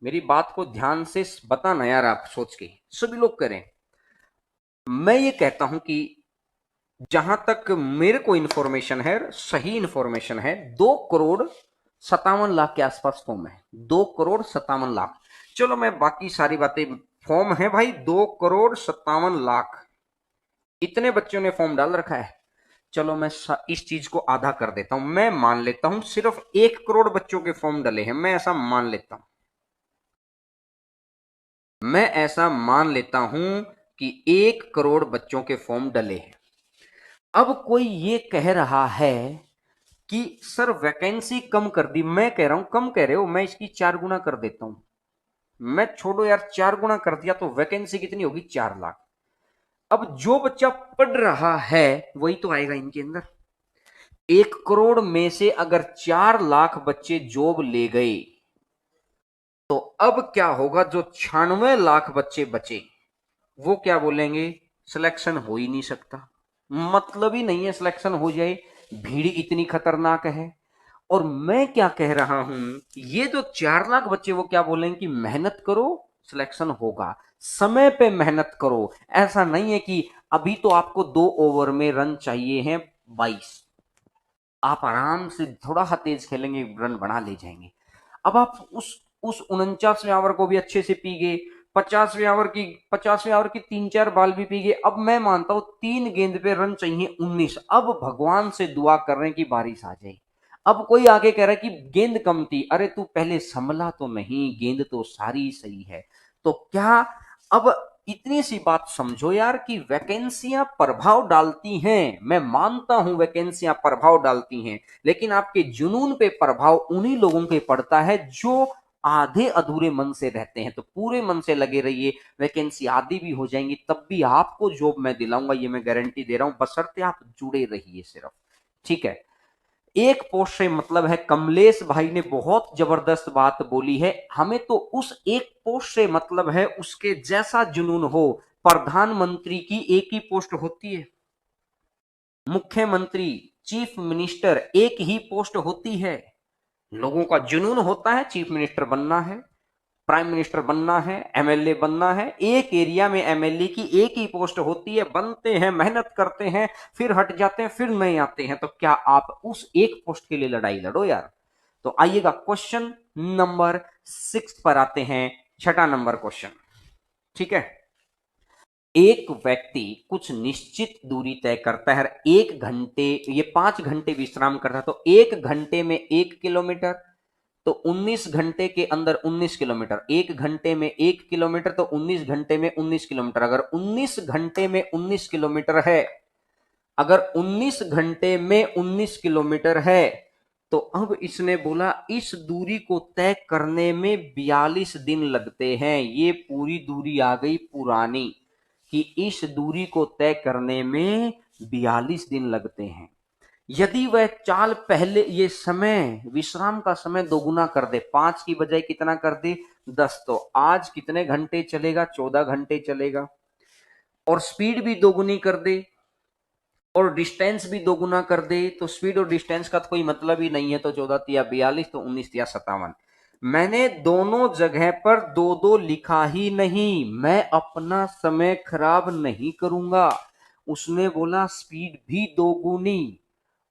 मेरी बात को ध्यान से बताना यार, आप सोच के। सभी लोग कह रहे हैं, मैं ये कहता हूं कि जहां तक मेरे को इंफॉर्मेशन है, सही इंफॉर्मेशन है, 2 करोड़ 57 लाख के आसपास फॉर्म है। 2 करोड़ 57 लाख। चलो मैं बाकी सारी बातें, फॉर्म है भाई 2 करोड़ 57 लाख, इतने बच्चों ने फॉर्म डाल रखा है। चलो मैं इस चीज को आधा कर देता हूं, मैं मान लेता हूं सिर्फ 1 करोड़ बच्चों के फॉर्म डले हैं, मैं ऐसा मान लेता हूं। मैं ऐसा मान लेता हूं कि 1 करोड़ बच्चों के फॉर्म डले हैं। अब कोई ये कह रहा है कि सर वैकेंसी कम कर दी। मैं कह रहा हूं कम कह रहे हो, मैं इसकी 4 गुना कर देता हूं। मैं छोड़ो यार, 4 गुना कर दिया तो वैकेंसी कितनी होगी? 4 लाख। अब जो बच्चा पढ़ रहा है वही तो आएगा इनके अंदर। 1 करोड़ में से अगर 4 लाख बच्चे जॉब ले गए तो अब क्या होगा? जो 96 लाख बच्चे बचे वो क्या बोलेंगे? सिलेक्शन हो ही नहीं सकता, मतलब ही नहीं है सिलेक्शन हो जाए, भीड़ इतनी खतरनाक है। और मैं क्या कह रहा हूं, ये जो 4 लाख बच्चे वो क्या बोलेंगे कि मेहनत करो सिलेक्शन होगा, समय पे मेहनत करो। ऐसा नहीं है कि अभी तो आपको 2 ओवर में रन चाहिए हैं 22, आप आराम से थोड़ा सा तेज खेलेंगे रन बना ले जाएंगे। अब आप उस 49वें ओवर को भी अच्छे से पी गए, 50वें ओवर की 3-4 बाल भी पी गए। अब मैं मानता हूं 3 गेंद पे रन चाहिए 19, अब भगवान से दुआ कर रहे हैं कि बारिश आ जाए। अब कोई आगे कह रहा है कि गेंद कम थी, अरे तू पहले संभला तो नहीं, गेंद तो सारी सही है। तो क्या, अब इतनी सी बात समझो यार कि वैकेंसियां प्रभाव डालती हैं, मैं मानता हूं वैकेंसियां प्रभाव डालती हैं, लेकिन आपके जुनून पे प्रभाव उन्हीं लोगों के पड़ता है जो आधे अधूरे मन से रहते हैं। तो पूरे मन से लगे रहिए, वैकेंसी आधी भी हो जाएंगी तब भी आपको जॉब मैं दिलाऊंगा, ये मैं गारंटी दे रहा हूं, बशर्ते आप जुड़े रहिए सिर्फ। ठीक है। एक पोस्ट से मतलब है, कमलेश भाई ने बहुत जबरदस्त बात बोली है, हमें तो उस एक पोस्ट से मतलब है, उसके जैसा जुनून हो। प्रधानमंत्री की एक ही पोस्ट होती है, मुख्यमंत्री, चीफ मिनिस्टर एक ही पोस्ट होती है। लोगों का जुनून होता है चीफ मिनिस्टर बनना है, प्राइम मिनिस्टर बनना है, एमएलए बनना है। एक एरिया में एमएलए की एक ही पोस्ट होती है, बनते हैं, मेहनत करते हैं, फिर हट जाते हैं, फिर नहीं आते हैं। तो क्या आप उस एक पोस्ट के लिए लड़ाई लड़ो यार। तो आइएगा क्वेश्चन नंबर 6 पर आते हैं, छठा नंबर क्वेश्चन। ठीक है। एक व्यक्ति कुछ निश्चित दूरी तय करता है, 1 घंटे, ये 5 घंटे विश्राम करता है, तो 1 घंटे में 1 किलोमीटर, तो 19 घंटे के अंदर 19 किलोमीटर, 1 घंटे में 1 किलोमीटर, तो 19 घंटे में 19 किलोमीटर। अगर 19 घंटे में 19 किलोमीटर है, अगर 19 घंटे में 19 किलोमीटर है, तो अब इसने बोला इस दूरी को तय करने में 42 दिन लगते हैं। ये पूरी दूरी आ गई पुरानी, कि इस दूरी को तय करने में 42 दिन लगते हैं। यदि वह चाल पहले, ये समय, विश्राम का समय दोगुना कर दे, 5 की बजाय कितना कर दे? 10, तो आज कितने घंटे चलेगा? 14 घंटे चलेगा। और स्पीड भी दोगुनी कर दे और डिस्टेंस भी दोगुना कर दे, तो स्पीड और डिस्टेंस का तो कोई मतलब ही नहीं है। तो 14 या 42, तो 19 या 57। मैंने दोनों जगह पर दो दो लिखा ही नहीं, मैं अपना समय खराब नहीं करूंगा। उसने बोला स्पीड भी दोगुनी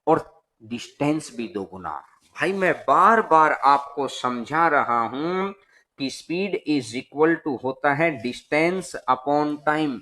और डिस्टेंस भी दोगुना। भाई मैं बार बार आपको समझा रहा हूं कि स्पीड इज इक्वल टू होता है डिस्टेंस अपॉन टाइम।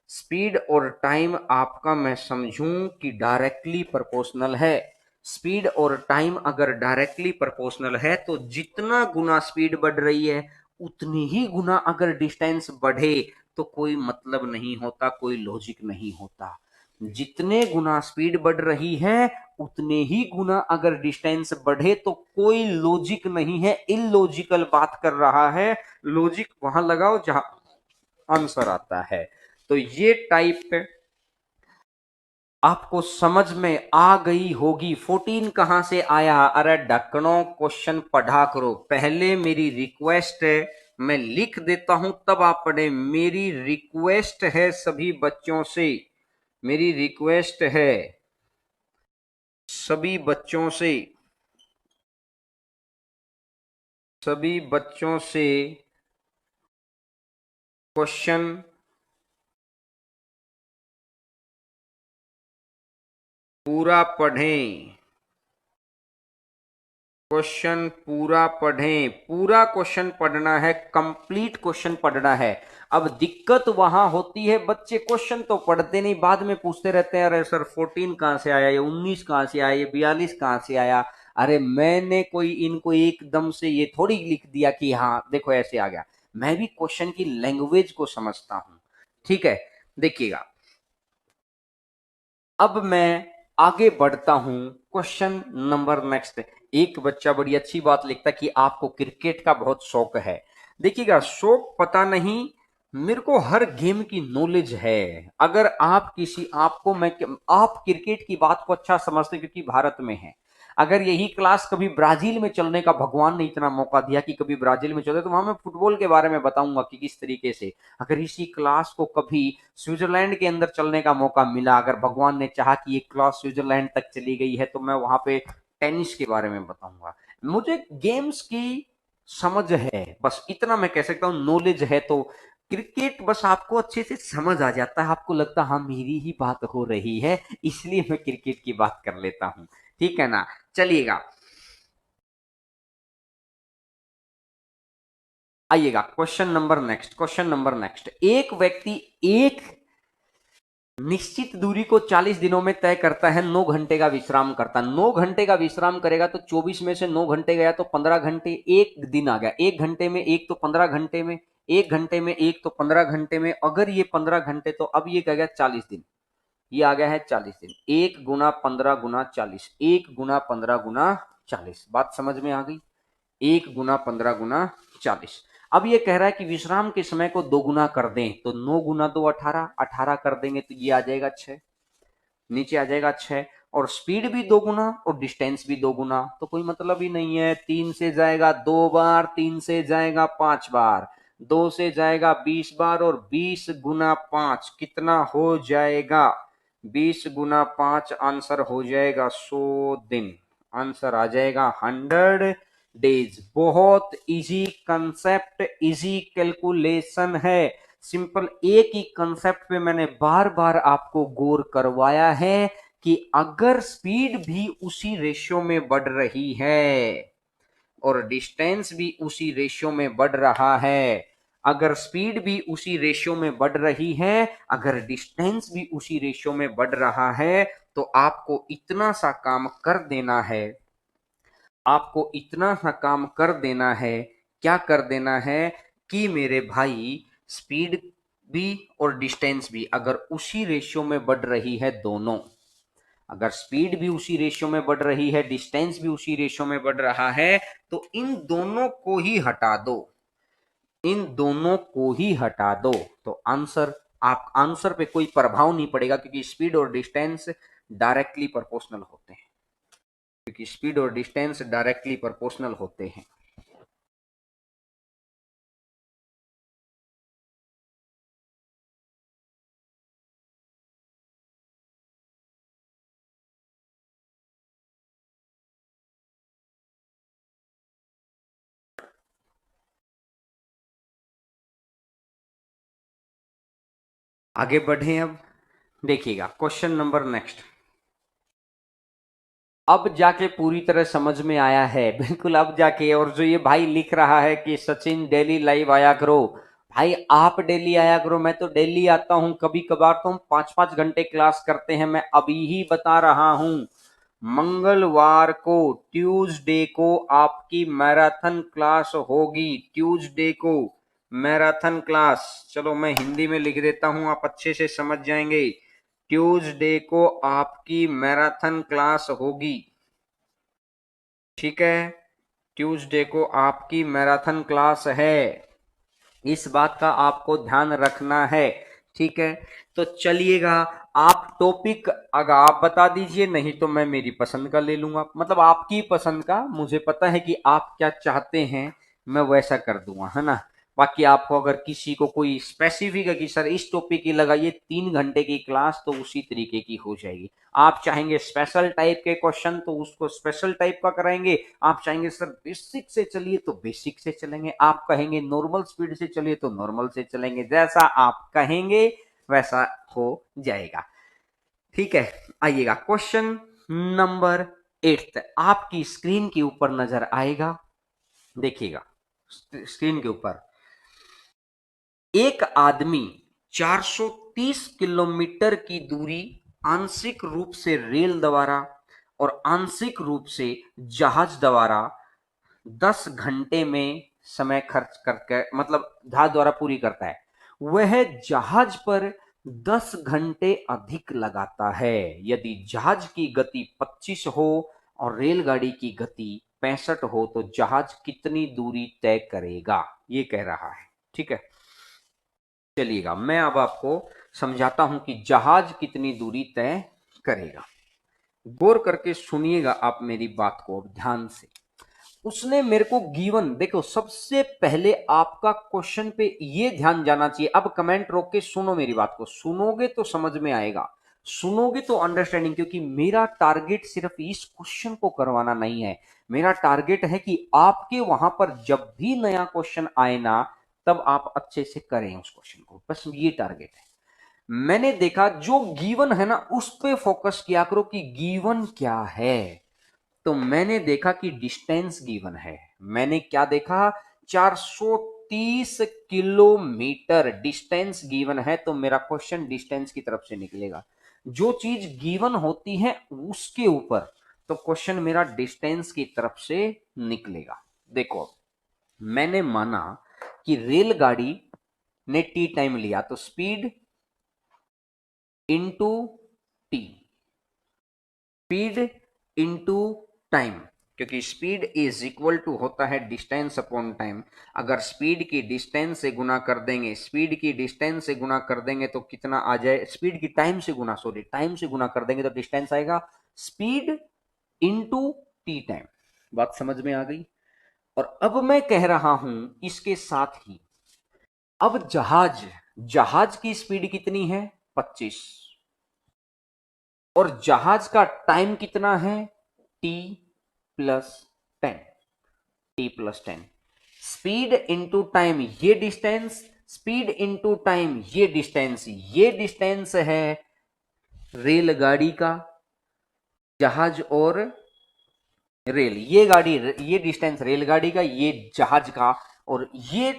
स्पीड और टाइम आपका मैं समझूं कि डायरेक्टली प्रोपोर्शनल है। स्पीड और टाइम अगर डायरेक्टली प्रोपोर्शनल है तो जितना गुना स्पीड बढ़ रही है उतनी ही गुना अगर डिस्टेंस बढ़े तो कोई मतलब नहीं होता, कोई लॉजिक नहीं होता। जितने गुना स्पीड बढ़ रही है उतने ही गुना अगर डिस्टेंस बढ़े तो कोई लॉजिक नहीं है, इलॉजिकल बात कर रहा है। लॉजिक वहां लगाओ जहां आंसर आता है। तो ये टाइप आपको समझ में आ गई होगी। 14 कहां से आया? अरे ढक्कनों, क्वेश्चन पढ़ा करो पहले, मेरी रिक्वेस्ट है। मैं लिख देता हूं तब आप पढ़े। मेरी रिक्वेस्ट है सभी बच्चों से, मेरी रिक्वेस्ट है सभी बच्चों से सभी बच्चों से क्वेश्चन पूरा पढ़ें, क्वेश्चन पूरा पढ़ें। पूरा क्वेश्चन पढ़ना है, कंप्लीट क्वेश्चन पढ़ना है। अब दिक्कत वहां होती है, बच्चे क्वेश्चन तो पढ़ते नहीं, बाद में पूछते रहते हैं, अरे सर 14 कहां से आया, ये 19 कहां से आया, ये 42 कहां से आया। अरे मैंने कोई इनको एकदम से ये थोड़ी लिख दिया कि हाँ देखो ऐसे आ गया। मैं भी क्वेश्चन की लैंग्वेज को समझता हूं। ठीक है, देखिएगा अब मैं आगे बढ़ता हूं। Question number next. एक बच्चा बड़ी अच्छी बात लिखता है कि आपको क्रिकेट का बहुत शौक है। देखिएगा, शौक पता नहीं, मेरे को हर गेम की नॉलेज है। अगर आप किसी आपको मैं आप क्रिकेट की बात को अच्छा समझते क्योंकि भारत में है। अगर यही क्लास कभी ब्राजील में चलने का भगवान ने इतना मौका दिया कि कभी ब्राजील में चले, तो वहां मैं फुटबॉल के बारे में बताऊंगा कि किस तरीके से। अगर इसी क्लास को कभी स्विट्जरलैंड के अंदर चलने का मौका मिला, अगर भगवान ने चाहा कि ये क्लास स्विट्जरलैंड तक चली गई है, तो मैं वहां पे टेनिस के बारे में बताऊंगा। मुझे गेम्स की समझ है, बस इतना मैं कह सकता हूँ, नॉलेज है। तो क्रिकेट बस आपको अच्छे से समझ आ जाता है, आपको लगता है हाँ मेरी ही बात हो रही है, इसलिए मैं क्रिकेट की बात कर लेता हूं। ठीक है ना, चलिएगा आइएगा question number next. Question number next, एक व्यक्ति एक निश्चित दूरी को 40 दिनों में तय करता है, 9 घंटे का विश्राम करता है। 9 घंटे का विश्राम करेगा तो 24 में से 9 घंटे गया तो 15 घंटे, एक दिन आ गया। एक घंटे में एक तो 15 घंटे में, एक घंटे में एक तो 15 घंटे में, अगर ये 15 घंटे तो अब ये कह गया 40 दिन। ये आ गया है 40 दिन। 1 गुना 15 गुना 40, 1 गुना 15 गुना 40। बात समझ में आ गई? 1 गुना 15 गुना 40। अब ये कह रहा है कि विश्राम के समय को 2 गुना कर दें, तो 9 गुना 2 18, 18 कर देंगे तो ये आ जाएगा 6, नीचे आ जाएगा 6। और स्पीड भी 2 गुना और डिस्टेंस भी 2 गुना, तो कोई मतलब ही नहीं है। 3 से जाएगा 2 बार, 3 से जाएगा 5 बार, 2 से जाएगा 20 बार, और 20 गुना 5 कितना हो जाएगा? 20 गुना 5 आंसर हो जाएगा 100 दिन। आंसर आ जाएगा 100 डेज। बहुत इजी कंसेप्ट, इजी कैलकुलेशन है। सिंपल एक ही कंसेप्ट पे मैंने बार बार आपको गौर करवाया है कि अगर स्पीड भी उसी रेशियो में बढ़ रही है और डिस्टेंस भी उसी रेशियो में बढ़ रहा है, अगर स्पीड भी उसी रेशियो में बढ़ रही है, अगर डिस्टेंस भी उसी रेशियो में बढ़ रहा है, तो आपको इतना सा काम कर देना है, आपको इतना सा काम कर देना है। क्या कर देना है कि मेरे भाई, स्पीड भी और डिस्टेंस भी अगर उसी रेशियो में बढ़ रही है, दोनों, अगर स्पीड भी उसी रेशियो में बढ़ रही है, डिस्टेंस भी उसी रेशियो में बढ़ रहा है, तो इन दोनों को ही हटा दो, इन दोनों को ही हटा दो। तो आंसर, आप आंसर पे कोई प्रभाव नहीं पड़ेगा, क्योंकि स्पीड और डिस्टेंस डायरेक्टली प्रोपोर्शनल होते हैं, क्योंकि स्पीड और डिस्टेंस डायरेक्टली प्रोपोर्शनल होते हैं। आगे बढ़े अब, देखिएगा क्वेश्चन नंबर नेक्स्ट। अब जाके पूरी तरह समझ में आया है, बिल्कुल अब जाके। और जो ये भाई लिख रहा है कि सचिन डेली लाइव आया करो, भाई आप डेली आया करो, मैं तो डेली आता हूं। कभी कभार तो हम 5-5 घंटे क्लास करते हैं। मैं अभी ही बता रहा हूं, मंगलवार को, ट्यूसडे को आपकी मैराथन क्लास होगी। ट्यूसडे को मैराथन क्लास, चलो मैं हिंदी में लिख देता हूं, आप अच्छे से समझ जाएंगे। ट्यूसडे को आपकी मैराथन क्लास होगी, ठीक है? ट्यूसडे को आपकी मैराथन क्लास है, इस बात का आपको ध्यान रखना है, ठीक है? तो चलिएगा, आप टॉपिक अगर आप बता दीजिए, नहीं तो मैं मेरी पसंद का ले लूंगा, मतलब आपकी पसंद का। मुझे पता है कि आप क्या चाहते हैं, मैं वैसा कर दूंगा, है ना? बाकी आपको अगर किसी को कोई स्पेसिफिक है कि सर इस टॉपिक की लगाइए 3 घंटे की क्लास, तो उसी तरीके की हो जाएगी। आप चाहेंगे स्पेशल टाइप के क्वेश्चन तो उसको स्पेशल टाइप का कराएंगे, आप चाहेंगे सर बेसिक से चलिए तो बेसिक से चलेंगे, आप कहेंगे नॉर्मल स्पीड से चलिए तो नॉर्मल से चलेंगे, जैसा आप कहेंगे वैसा हो जाएगा। ठीक है, आइएगा क्वेश्चन नंबर 8 आपकी स्क्रीन के ऊपर नजर आएगा, देखिएगा स्क्रीन के ऊपर। एक आदमी 430 किलोमीटर की दूरी आंशिक रूप से रेल द्वारा और आंशिक रूप से जहाज द्वारा 10 घंटे में समय खर्च करके, मतलब जहाज द्वारा पूरी करता है। वह जहाज पर 10 घंटे अधिक लगाता है। यदि जहाज की गति 25 हो और रेलगाड़ी की गति 65 हो तो जहाज कितनी दूरी तय करेगा, ये कह रहा है। ठीक है, चलिएगा मैं अब आपको समझाता हूं कि जहाज कितनी दूरी तय करेगा। गौर करके सुनिएगा आप मेरी बात को ध्यान से। उसने मेरे को गिवन, देखो सबसे पहले आपका क्वेश्चन पे ये ध्यान जाना चाहिए। अब कमेंट रोक के सुनो मेरी बात को, सुनोगे तो समझ में आएगा, सुनोगे तो अंडरस्टैंडिंग, क्योंकि मेरा टारगेट सिर्फ इस क्वेश्चन को करवाना नहीं है, मेरा टारगेट है कि आपके वहां पर जब भी नया क्वेश्चन आए ना, तब आप अच्छे से करें उस क्वेश्चन को, बस ये टारगेट है। मैंने देखा जो गिवन है ना उस पे फोकस किया करो कि गिवन क्या है। तो मैंने देखा कि डिस्टेंस गिवन है। मैंने क्या देखा, 430 किलोमीटर डिस्टेंस गिवन है, तो मेरा क्वेश्चन डिस्टेंस की तरफ से निकलेगा। जो चीज गिवन होती है उसके ऊपर, तो क्वेश्चन मेरा डिस्टेंस की तरफ से निकलेगा। देखो मैंने माना कि रेलगाड़ी ने टी टाइम लिया, तो speed into T, speed into time, क्योंकि स्पीड इज इक्वल टू होता है डिस्टेंस अपॉन टाइम। अगर स्पीड की डिस्टेंस से गुना कर देंगे, स्पीड की डिस्टेंस से गुना कर देंगे तो कितना आ जाए, स्पीड की टाइम से गुना, सॉरी टाइम से गुना कर देंगे तो डिस्टेंस आएगा स्पीड इंटू टी टाइम। बात समझ में आ गई। और अब मैं कह रहा हूं इसके साथ ही, अब जहाज, जहाज की स्पीड कितनी है 25, और जहाज का टाइम कितना है T plus 10, T plus 10। Speed into time ये डिस्टेंस, स्पीड इंटू टाइम ये डिस्टेंस, ये डिस्टेंस है रेलगाड़ी का, जहाज और रेल, ये गाड़ी, ये डिस्टेंस रेलगाड़ी का, ये जहाज का, और ये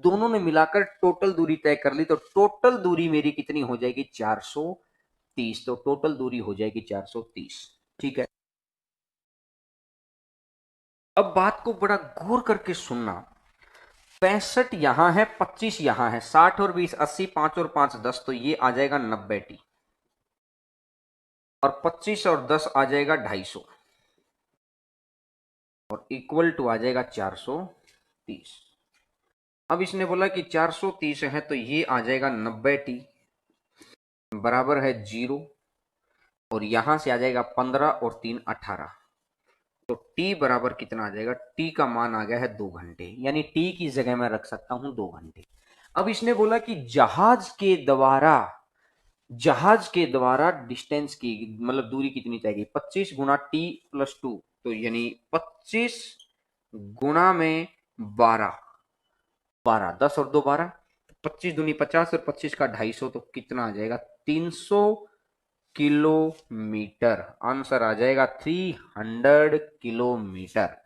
दोनों ने मिलाकर टोटल दूरी तय कर ली। तो टोटल दूरी मेरी कितनी हो जाएगी 430, तो टोटल दूरी हो जाएगी 430। ठीक है, अब बात को बड़ा गौर करके सुनना। 65 यहां है, 25 यहां है, 60 और 20 80, 5 और 5 10, तो ये आ जाएगा 90 टी, और 25 और 10 आ जाएगा 250, और इक्वल टू आ जाएगा 430। अब इसने बोला कि 430 है तो ये आ जाएगा 90 टी बराबर है 0, और यहां से आ जाएगा 15 और 3 18, तो टी बराबर कितना आ जाएगा, टी का मान आ गया है 2 घंटे, यानी टी की जगह मैं रख सकता हूं 2 घंटे। अब इसने बोला कि जहाज के द्वारा डिस्टेंस की, मतलब दूरी कितनी तय की, 25 गुना टी प्लस 2, तो यानी 25 गुना में 12, 12 10 और 2 12, 25 दूनी 50 और 25 का 250, तो कितना आ जाएगा 300 किलोमीटर। आंसर आ जाएगा 300 किलोमीटर,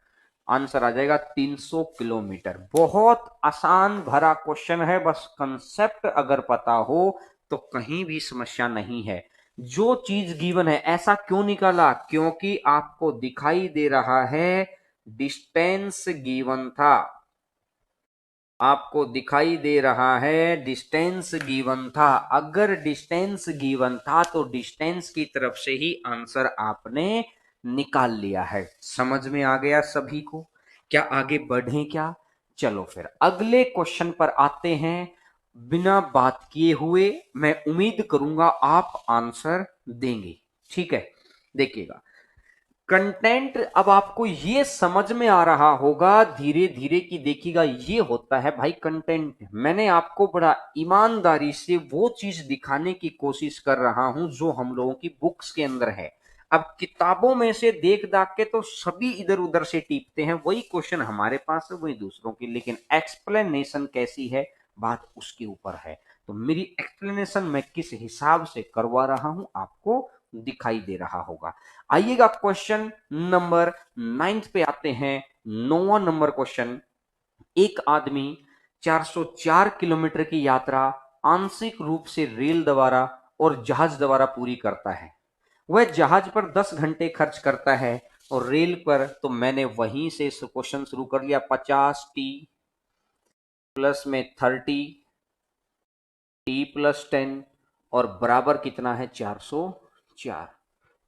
आंसर आ जाएगा 300 किलोमीटर। बहुत आसान भरा क्वेश्चन है, बस कंसेप्ट अगर पता हो तो कहीं भी समस्या नहीं है। जो चीज गिवन है, ऐसा क्यों निकाला, क्योंकि आपको दिखाई दे रहा है डिस्टेंस गिवन था, आपको दिखाई दे रहा है डिस्टेंस गिवन था। अगर डिस्टेंस गिवन था तो डिस्टेंस की तरफ से ही आंसर आपने निकाल लिया है। समझ में आ गया सभी को? क्या आगे बढ़ें क्या? चलो फिर अगले क्वेश्चन पर आते हैं। बिना बात किए हुए मैं उम्मीद करूंगा आप आंसर देंगे। ठीक है, देखिएगा कंटेंट अब आपको ये समझ में आ रहा होगा धीरे धीरे कि देखिएगा ये होता है भाई कंटेंट। मैंने आपको बड़ा ईमानदारी से वो चीज दिखाने की कोशिश कर रहा हूं जो हम लोगों की बुक्स के अंदर है। अब किताबों में से देख दाख के तो सभी इधर उधर से टीपते हैं, वही क्वेश्चन हमारे पास है वही दूसरों की, लेकिन एक्सप्लेनेशन कैसी है बात उसके ऊपर है। तो मेरी एक्सप्लेनेशन मैं किस हिसाब से करवा रहा हूं आपको दिखाई दे रहा होगा। आइएगा क्वेश्चन नंबर 9 पे आते हैं। 9वां नंबर क्वेश्चन। एक आदमी 404 किलोमीटर की यात्रा आंशिक रूप से रेल द्वारा और जहाज द्वारा पूरी करता है। वह जहाज पर 10 घंटे खर्च करता है और रेल पर, तो मैंने वहीं से क्वेश्चन शुरू कर लिया। 50t प्लस में 30 टी प्लस 10 और बराबर कितना है 404।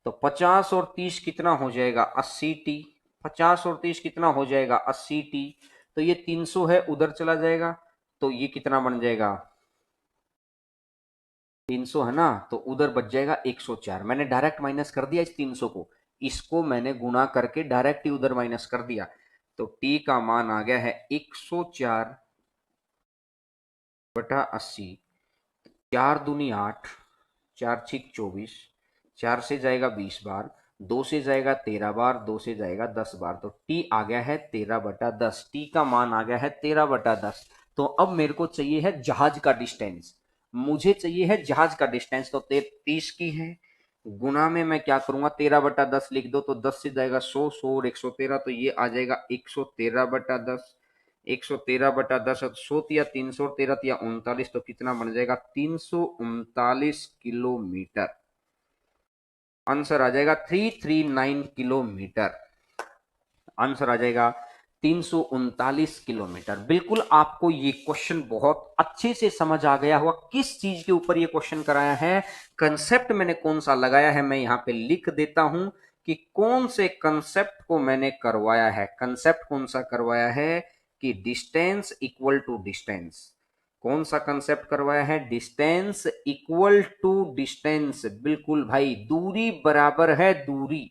तो 50 और 30 कितना हो जाएगा 80t। 50 और 30 कितना हो जाएगा 80t। तो ये 300 है उधर चला जाएगा, तो ये कितना बन जाएगा 300 है ना, तो उधर बच जाएगा 104। मैंने डायरेक्ट माइनस कर दिया इस 300 को, इसको मैंने गुना करके डायरेक्ट ही उधर माइनस कर दिया। तो t का मान आ गया है 104/80। 4 दूनी 8, 4 छिक 24, 4 से जाएगा 20 बार, 2 से जाएगा 13 बार, 2 से जाएगा 10 बार, तो t आ गया है 13/10। t का मान आ गया है 13/10। तो अब मेरे को चाहिए है जहाज का डिस्टेंस, मुझे चाहिए है जहाज का डिस्टेंस। तो 30 की है, गुना में मैं क्या करूंगा 13/10 लिख दो, तो 10 से जाएगा 100, 100 और 113, तो ये आ जाएगा 113/10। 113/10, 100 या 313 या 39, तो कितना बन जाएगा 339 किलोमीटर। आंसर आ जाएगा 339 किलोमीटर। आंसर आ जाएगा 339 किलोमीटर। बिल्कुल आपको ये क्वेश्चन बहुत अच्छे से समझ आ गया होगा किस चीज के ऊपर ये क्वेश्चन कराया है, कंसेप्ट मैंने कौन सा लगाया है। मैं यहां पे लिख देता हूं कि कौन से कंसेप्ट को मैंने करवाया है। कंसेप्ट कौन सा करवाया है कि डिस्टेंस इक्वल टू डिस्टेंस। कौन सा कंसेप्ट करवाया है, डिस्टेंस इक्वल टू डिस्टेंस। बिल्कुल भाई, दूरी बराबर है दूरी,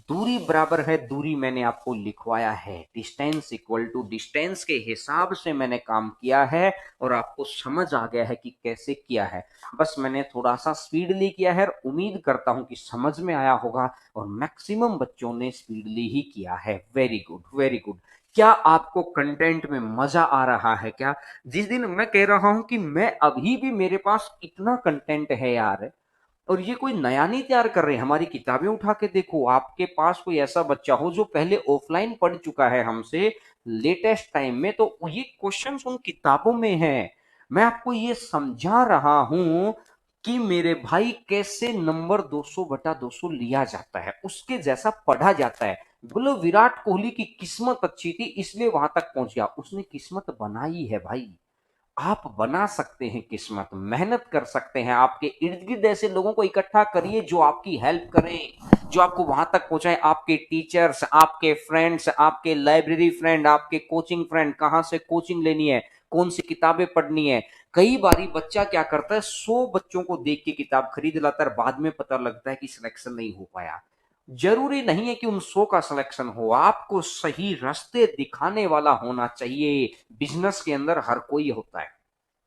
दूरी बराबर है दूरी मैंने आपको लिखवाया है। डिस्टेंस इक्वल टू डिस्टेंस के हिसाब से मैंने काम किया है और आपको समझ आ गया है कि कैसे किया है। बस मैंने थोड़ा सा स्पीडली किया है, उम्मीद करता हूं कि समझ में आया होगा और मैक्सिमम बच्चों ने स्पीडली ही किया है। Very good very good. क्या आपको कंटेंट में मजा आ रहा है क्या? जिस दिन मैं कह रहा हूं कि मैं अभी भी मेरे पास इतना कंटेंट है यार, और ये कोई नया नहीं तैयार कर रहे हैं। हमारी किताबें उठा के देखो, आपके पास कोई ऐसा बच्चा हो जो पहले ऑफलाइन पढ़ चुका है हमसे लेटेस्ट टाइम में, तो ये क्वेश्चंस उन किताबों में है। मैं आपको ये समझा रहा हूं कि मेरे भाई कैसे नंबर 200/200 लिया जाता है, उसके जैसा पढ़ा जाता है। बोलो विराट कोहली की किस्मत अच्छी थी इसलिए वहां तक पहुंच गया, उसने किस्मत बनाई है भाई। आप बना सकते हैं किस्मत, मेहनत कर सकते हैं। आपके इर्द गिर्द ऐसे लोगों को इकट्ठा करिए जो आपकी हेल्प करें, जो आपको वहां तक पहुंचाए। आपके टीचर्स, आपके फ्रेंड्स, आपके लाइब्रेरी फ्रेंड, आपके कोचिंग फ्रेंड, कहां से कोचिंग लेनी है, कौन सी किताबें पढ़नी है। कई बारी बच्चा क्या करता है, 100 बच्चों को देख के किताब खरीद लाता है, बाद में पता लगता है कि सिलेक्शन नहीं हो पाया। जरूरी नहीं है कि उन 100 का सिलेक्शन हो, आपको सही रास्ते दिखाने वाला होना चाहिए। बिजनेस के अंदर हर कोई होता है,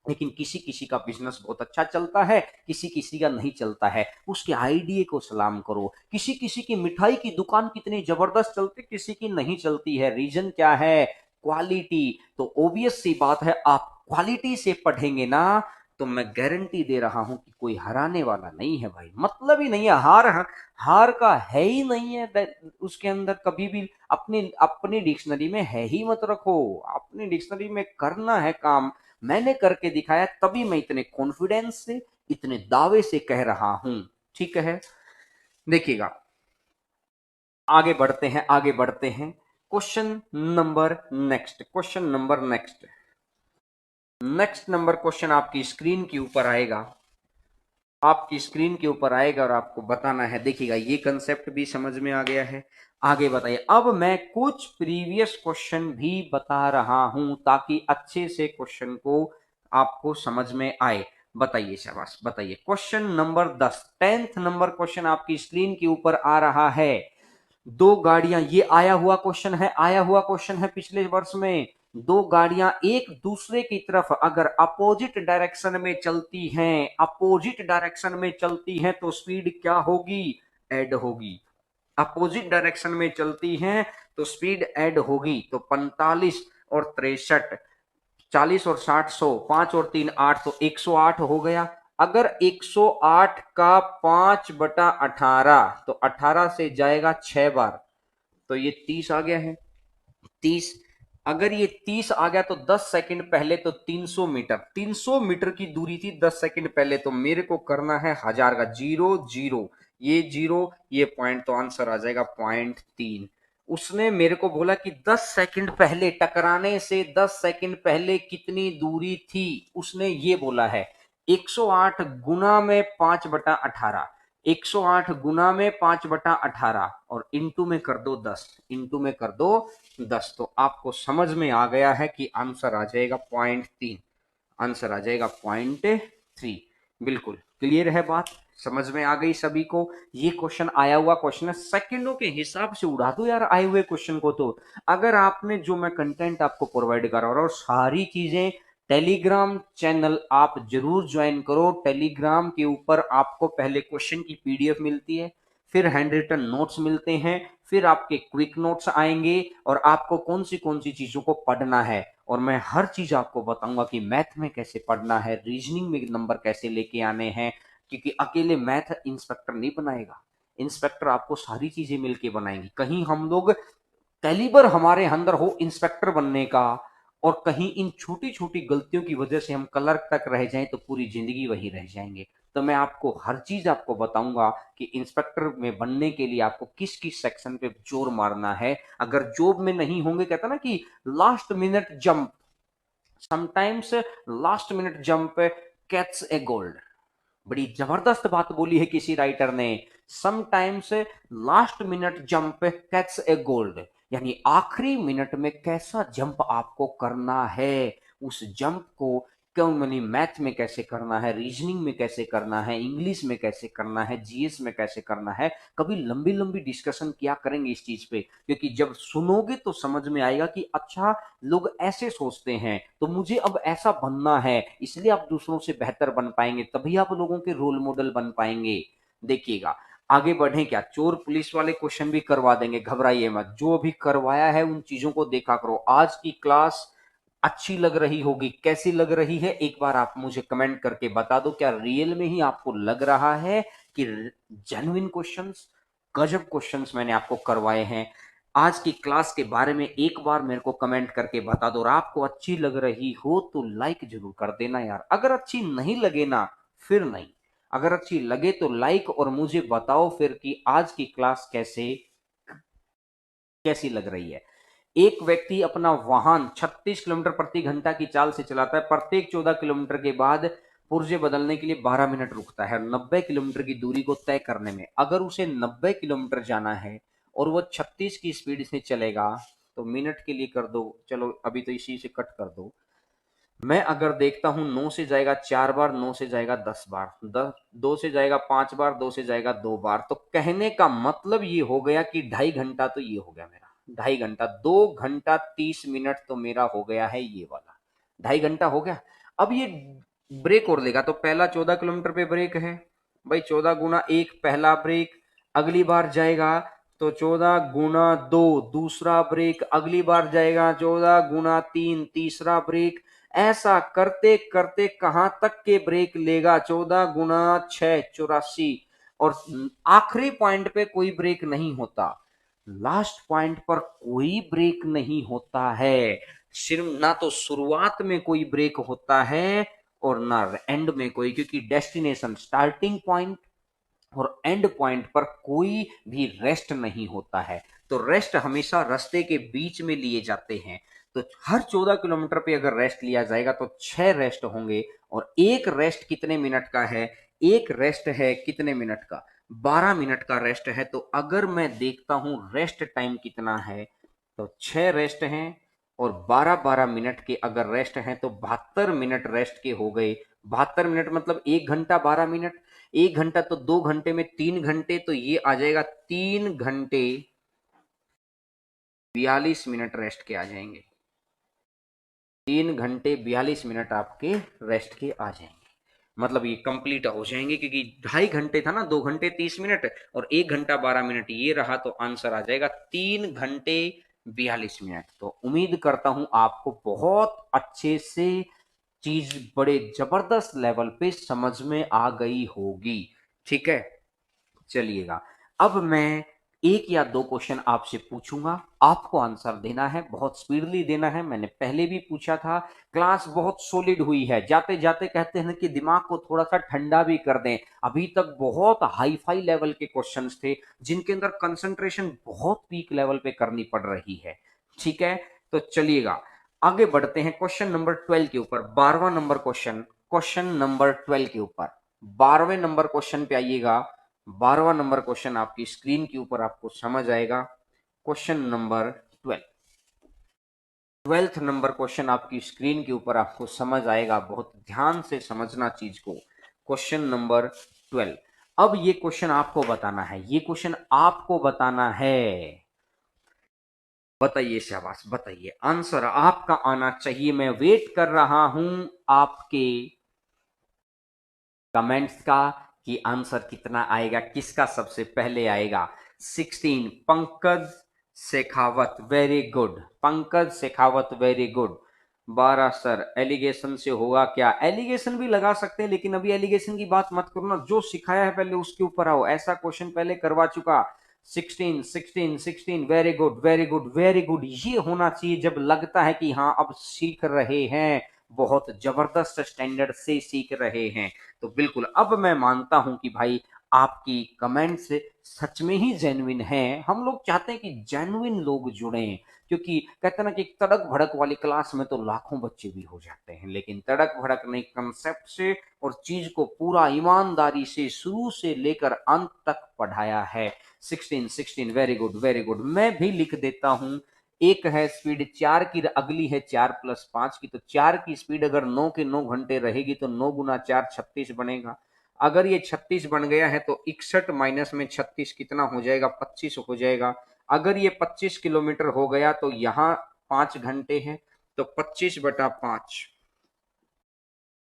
लेकिन किसी किसी का बिजनेस बहुत अच्छा चलता है, किसी किसी का नहीं चलता है। उसके आइडिया को सलाम करो। किसी किसी की मिठाई की दुकान कितनी जबरदस्त चलती, किसी की नहीं चलती है। रीजन क्या है, क्वालिटी। तो ऑब्वियस सी बात है, आप क्वालिटी से पढ़ेंगे ना, तो मैं गारंटी दे रहा हूं कि कोई हराने वाला नहीं है भाई। मतलब ही नहीं है, हार हार का है ही नहीं है उसके अंदर कभी भी। अपनी अपनी डिक्शनरी में है ही मत रखो, अपनी डिक्शनरी में करना है काम। मैंने करके दिखाया, तभी मैं इतने कॉन्फिडेंस से, इतने दावे से कह रहा हूं। ठीक है, देखिएगा आगे बढ़ते हैं, आगे बढ़ते हैं। Question number next, question number next. Next number question आपकी स्क्रीन के ऊपर आएगा, आपकी स्क्रीन के ऊपर आएगा और आपको बताना है। देखिएगा ये कंसेप्ट भी समझ में आ गया है। आगे बताइए। अब मैं कुछ प्रीवियस क्वेश्चन भी बता रहा हूं ताकि अच्छे से क्वेश्चन को आपको समझ में आए। बताइए, शाबाश बताइए। Question number 10, 10th number question आपकी स्क्रीन के ऊपर आ रहा है। दो गाड़ियां, ये आया हुआ क्वेश्चन है, आया हुआ क्वेश्चन है पिछले वर्ष में। दो गाड़ियां एक दूसरे की तरफ अगर अपोजिट डायरेक्शन में चलती हैं, अपोजिट डायरेक्शन में चलती हैं तो स्पीड क्या होगी? ऐड होगी। अपोजिट डायरेक्शन में चलती हैं तो स्पीड ऐड होगी। तो 45 और 63, 40 और 60, 100, 5 और 3 8, तो 108 हो गया। अगर 108 का 5/18, तो 18 से जाएगा 6 बार, तो ये 30 आ गया है। 30, अगर ये 30 आ गया तो 10 सेकंड पहले तो 300 मीटर, 300 मीटर की दूरी थी 10 सेकंड पहले, तो मेरे को करना है 1000 का, 0 0, ये 0 ये पॉइंट, तो आंसर आ जाएगा 0.3। उसने मेरे को बोला कि 10 सेकंड पहले, टकराने से 10 सेकंड पहले कितनी दूरी थी, उसने ये बोला है। 108 गुना में 5/18, 108 गुना में 5/18 और इंटू में कर दो 10, इंटू में कर दो 10, तो आपको समझ में आ गया है कि आंसर आ जाएगा 0.3, आंसर आ जाएगा 0.3। बिल्कुल क्लियर है बात, समझ में आ गई सभी को? ये क्वेश्चन आया हुआ क्वेश्चन है, सेकंडों के हिसाब से उड़ा दो यार आए हुए क्वेश्चन को। तो अगर आपने जो मैं कंटेंट आपको प्रोवाइड करा और सारी चीजें, टेलीग्राम चैनल आप जरूर ज्वाइन करो। टेलीग्राम के ऊपर आपको पहले क्वेश्चन की पीडीएफ मिलती है, फिर हैंड रिटन नोट्स मिलते हैं, फिर आपके क्विक नोट्स आएंगे और आपको कौन सी चीजों को पढ़ना है, और मैं हर चीज आपको बताऊंगा कि मैथ में कैसे पढ़ना है, रीजनिंग में नंबर कैसे लेके आने हैं, क्योंकि अकेले मैथ इंस्पेक्टर नहीं बनाएगा, इंस्पेक्टर आपको सारी चीजें मिलके बनाएंगी। कहीं हम लोग कैलिबर हमारे अंदर हो इंस्पेक्टर बनने का, और कहीं इन छोटी छोटी गलतियों की वजह से हम क्लर्क तक रह जाएं तो पूरी जिंदगी वही रह जाएंगे। तो मैं आपको हर चीज आपको बताऊंगा कि इंस्पेक्टर में बनने के लिए आपको किस किस सेक्शन पे जोर मारना है। अगर जॉब में नहीं होंगे, कहता ना कि last minute jump, sometimes last minute jump catch a gold, बड़ी जबरदस्त बात बोली है किसी राइटर ने। Sometimes last minute jump catch a gold, यानी आखिरी मिनट में कैसा जंप आपको करना है, उस जंप को क्यों, यानी मैथ में कैसे करना है, रीजनिंग में कैसे करना है, इंग्लिश में कैसे करना है, जीएस में कैसे करना है। कभी लंबी लंबी डिस्कशन किया करेंगे इस चीज पे, क्योंकि जब सुनोगे तो समझ में आएगा कि अच्छा लोग ऐसे सोचते हैं तो मुझे अब ऐसा बनना है, इसलिए आप दूसरों से बेहतर बन पाएंगे, तभी आप लोगों के रोल मॉडल बन पाएंगे। देखिएगा आगे बढ़े, क्या चोर पुलिस वाले क्वेश्चन भी करवा देंगे, घबराइए मत, जो भी करवाया है उन चीजों को देखा करो। आज की क्लास अच्छी लग रही होगी, कैसी लग रही है एक बार आप मुझे कमेंट करके बता दो। क्या रियल में ही आपको लग रहा है कि जेन्युइन क्वेश्चंस, गजब क्वेश्चंस मैंने आपको करवाए हैं? आज की क्लास के बारे में एक बार मेरे को कमेंट करके बता दो, और आपको अच्छी लग रही हो तो लाइक जरूर कर देना यार, अगर अच्छी नहीं लगे ना फिर नहीं, अगर अच्छी लगे तो लाइक, और मुझे बताओ फिर कि आज की क्लास कैसी लग रही है। एक व्यक्ति अपना वाहन 36 किलोमीटर प्रति घंटा की चाल से चलाता है, प्रत्येक 14 किलोमीटर के बाद पुर्जे बदलने के लिए 12 मिनट रुकता है 90 किलोमीटर की दूरी को तय करने में। अगर उसे 90 किलोमीटर जाना है और वो 36 की स्पीड से चलेगा, तो मिनट के लिए कर दो, चलो अभी तो इसी से कट कर दो। मैं अगर देखता हूं 9 से जाएगा 4 बार, 9 से जाएगा 10 बार, 2 से जाएगा 5 बार, 2 से जाएगा 2 बार, तो कहने का मतलब ये हो गया कि 2.5 घंटा तो ये हो गया मेरा, 2.5 घंटा, 2 घंटा 30 मिनट तो मेरा हो गया है ये वाला, 2.5 घंटा हो गया। अब ये ब्रेक और लेगा, तो पहला 14 किलोमीटर पे ब्रेक है भाई, 14 गुना 1 पहला ब्रेक, अगली बार जाएगा तो 14 गुना 2 दूसरा ब्रेक, अगली बार जाएगा 14 गुना 3 तीसरा ब्रेक, ऐसा करते करते कहां तक के ब्रेक लेगा, 14 गुना 6 84, और आखिरी पॉइंट पे कोई ब्रेक नहीं होता, लास्ट पॉइंट पर कोई ब्रेक नहीं होता है। सिर्फ ना तो शुरुआत में कोई ब्रेक होता है और ना एंड में कोई, क्योंकि डेस्टिनेशन, स्टार्टिंग पॉइंट और एंड पॉइंट पर कोई भी रेस्ट नहीं होता है। तो रेस्ट हमेशा रास्ते के बीच में लिए जाते हैं। तो हर 14 किलोमीटर पे अगर रेस्ट लिया जाएगा तो 6 रेस्ट होंगे, और एक रेस्ट कितने मिनट का है, एक रेस्ट है कितने मिनट का, 12 मिनट का रेस्ट है। तो अगर मैं देखता हूं रेस्ट टाइम कितना है, तो 6 रेस्ट हैं, और 12 12 मिनट के अगर रेस्ट हैं तो 72 मिनट रेस्ट के हो गए। 72 मिनट मतलब 1 घंटा 12 मिनट, 1 घंटा तो 2 घंटे में 3 घंटे, तो ये आ जाएगा 3 घंटे 42 मिनट रेस्ट के आ जाएंगे। 3 घंटे 42 मिनट आपके रेस्ट के आ जाएंगे, मतलब ये कंप्लीट हो जाएंगे, क्योंकि 2.5 घंटे था ना, 2 घंटे 30 मिनट और 1 घंटा 12 मिनट ये रहा, तो आंसर आ जाएगा 3 घंटे 42 मिनट। तो उम्मीद करता हूं आपको बहुत अच्छे से चीज बड़े जबरदस्त लेवल पे समझ में आ गई होगी। ठीक है, चलिएगा, अब मैं एक या दो क्वेश्चन आपसे पूछूंगा, आपको आंसर देना है, बहुत स्पीडली देना है। मैंने पहले भी पूछा था, क्लास बहुत सॉलिड हुई है, जाते जाते कहते हैं कि दिमाग को थोड़ा सा ठंडा भी कर दें। अभी तक बहुत हाई फाई लेवल के क्वेश्चंस थे जिनके अंदर कंसंट्रेशन बहुत पीक लेवल पे करनी पड़ रही है। ठीक है, तो चलिएगा आगे बढ़ते हैं क्वेश्चन नंबर 12 के ऊपर। 12वां नंबर क्वेश्चन, क्वेश्चन नंबर 12 के ऊपर 12वें नंबर क्वेश्चन पे आइएगा। 12वां नंबर क्वेश्चन आपकी स्क्रीन के ऊपर आपको समझ आएगा। Question number 12th number question आपकी स्क्रीन के ऊपर आपको समझ आएगा, बहुत ध्यान से समझना चीज को। क्वेश्चन नंबर 12, अब ये क्वेश्चन आपको बताना है, ये क्वेश्चन आपको बताना है। बताइए, शाबाश, बताइए, आंसर आपका आना चाहिए। मैं वेट कर रहा हूं आपके कमेंट्स का कि आंसर कितना आएगा, किसका सबसे पहले आएगा। 16, Pankaj Shekhawat, very good, Pankaj Shekhawat, very good. 12, sir allegation से होगा क्या? एलिगेशन भी लगा सकते हैं, लेकिन अभी एलिगेशन की बात मत करो ना, जो सिखाया है पहले उसके ऊपर आओ, ऐसा क्वेश्चन पहले करवा चुका। 16, 16, 16, very good, very good, very good. ये होना चाहिए जब लगता है कि हाँ अब सीख रहे हैं, बहुत जबरदस्त स्टैंडर्ड से सीख रहे हैं। तो बिल्कुल अब मैं मानता हूं कि भाई आपकी कमेंट्स सच में ही जेन्युइन हैं। हम लोग चाहते हैं कि जेन्युइन लोग जुड़ें, क्योंकि कहते हैं ना कि तड़क भड़क वाली क्लास में तो लाखों बच्चे भी हो जाते हैं, लेकिन तड़क भड़क नहीं, कंसेप्ट से और चीज को पूरा ईमानदारी से शुरू से लेकर अंत तक पढ़ाया है। 16, 16, वेरी गुड, वेरी गुड। मैं भी लिख देता हूं, एक है स्पीड 4 की, अगली है 4+5 की। तो 4 की स्पीड अगर 9 के 9 घंटे रहेगी तो 9 गुना 4 36 बनेगा। अगर ये 36 बन गया है तो 61 माइनस में 36 कितना हो जाएगा? 25 हो जाएगा। अगर ये 25 किलोमीटर हो गया तो यहाँ 5 घंटे है, तो 25/5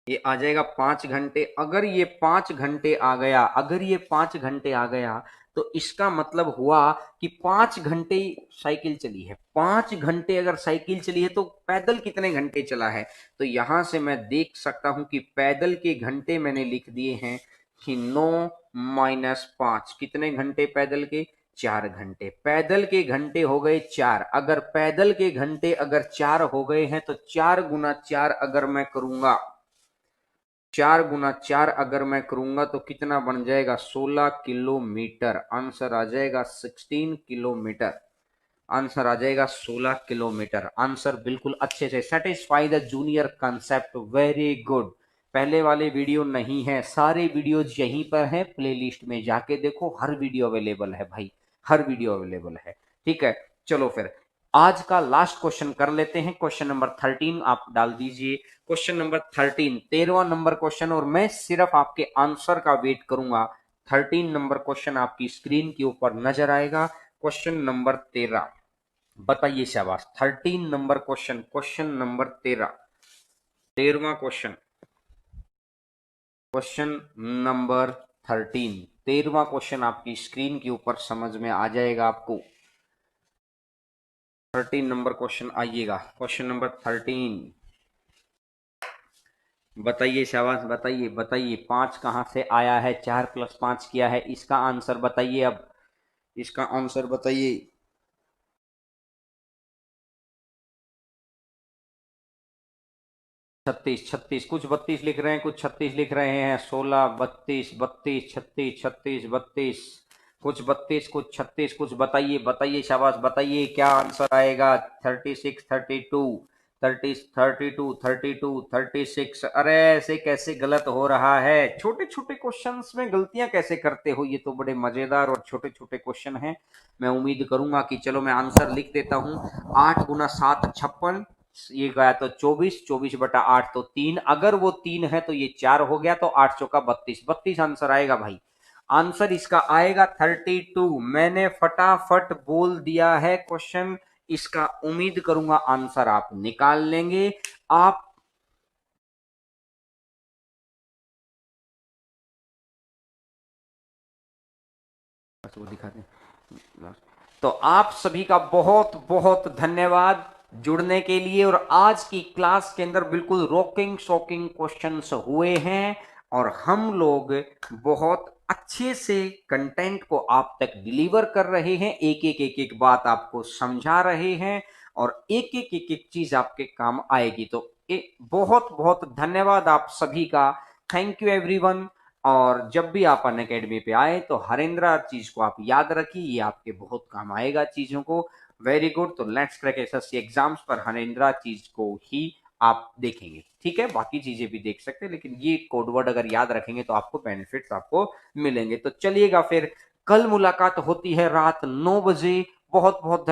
ये आ जाएगा 5 घंटे। अगर ये 5 घंटे आ गया, अगर ये 5 घंटे आ गया, तो इसका मतलब हुआ कि 5 घंटे साइकिल चली है। 5 घंटे अगर साइकिल चली है तो पैदल कितने घंटे चला है? तो यहां से मैं देख सकता हूं कि पैदल के घंटे मैंने लिख दिए हैं कि 9-5 कितने घंटे पैदल के? 4 घंटे। पैदल के घंटे हो गए 4। अगर पैदल के घंटे अगर 4 हो गए हैं तो 4 गुना 4 अगर मैं करूंगा, 4 गुना 4 अगर मैं करूंगा तो कितना बन जाएगा? 16 किलोमीटर। आंसर आ जाएगा 16 किलोमीटर। आंसर आ जाएगा 16 किलोमीटर। आंसर बिल्कुल अच्छे से satisfy the junior concept, very good. पहले वाले वीडियो नहीं है, सारे वीडियोज यहीं पर हैं, प्लेलिस्ट में जाके देखो, हर वीडियो अवेलेबल है भाई, हर वीडियो अवेलेबल है। ठीक है, चलो फिर आज का लास्ट क्वेश्चन कर लेते हैं। क्वेश्चन नंबर 13 आप डाल दीजिए। क्वेश्चन नंबर 13, 13वां नंबर क्वेश्चन, और मैं सिर्फ आपके आंसर का वेट करूंगा। 13 नंबर क्वेश्चन आपकी स्क्रीन के ऊपर नजर आएगा। क्वेश्चन नंबर 13, बताइए, शाबाश। 13 नंबर क्वेश्चन, क्वेश्चन नंबर 13, 13वां क्वेश्चन, क्वेश्चन नंबर 13, 13वां क्वेश्चन आपकी स्क्रीन के ऊपर समझ में आ जाएगा आपको। 13 नंबर क्वेश्चन आइएगा, क्वेश्चन नंबर 13, बताइए, शाबाश, बताइए, बताइए। 5 कहां से आया है? 4+5 किया है, इसका आंसर बताइए। अब इसका आंसर बताइए। 36, 36, कुछ 32 लिख रहे हैं, कुछ 36 लिख रहे हैं। 16, 32, 32, 36, 36, 32, कुछ 32, कुछ 36, कुछ बताइए, बताइए, शाबाश, बताइए क्या आंसर आएगा। 36, 32, 30, 32, 32, 36। अरे ऐसे कैसे गलत हो रहा है? छोटे छोटे क्वेश्चंस में गलतियां कैसे करते हो? ये तो बड़े मजेदार और छोटे छोटे क्वेश्चन हैं। मैं उम्मीद करूंगा कि, चलो मैं आंसर लिख देता हूं। 8 गुना 7 56, ये गया तो 24, 24/8 तो 3। अगर वो 3 है तो ये 4 हो गया, तो 8 चौका 32, 32 आंसर आएगा भाई। आंसर इसका आएगा 32। मैंने फटाफट बोल दिया है क्वेश्चन इसका उम्मीद करूंगा आंसर आप निकाल लेंगे। आप वो दिखा दें। तो आप सभी का बहुत बहुत धन्यवाद जुड़ने के लिए। और आज की क्लास के अंदर बिल्कुल रॉकिंग शॉकिंग क्वेश्चंस हुए हैं और हम लोग बहुत अच्छे से कंटेंट को आप तक डिलीवर कर रहे हैं, एक एक बात आपको समझा रहे हैं और एक एक चीज आपके काम आएगी। तो बहुत बहुत धन्यवाद आप सभी का। Thank you everyone. और जब भी आप अनअकैडमी पे आए तो हरेंद्रा चीज को आप याद रखिए, ये आपके बहुत काम आएगा चीजों को। Very good. तो लेट्स क्रैक एसएससी एग्जाम्स पर हरेंद्रा चीज को ही आप देखेंगे, ठीक है। बाकी चीजें भी देख सकते हैं, लेकिन ये कोडवर्ड अगर याद रखेंगे तो आपको बेनिफिट्स आपको मिलेंगे। तो चलिएगा फिर, कल मुलाकात होती है रात 9 बजे। बहुत बहुत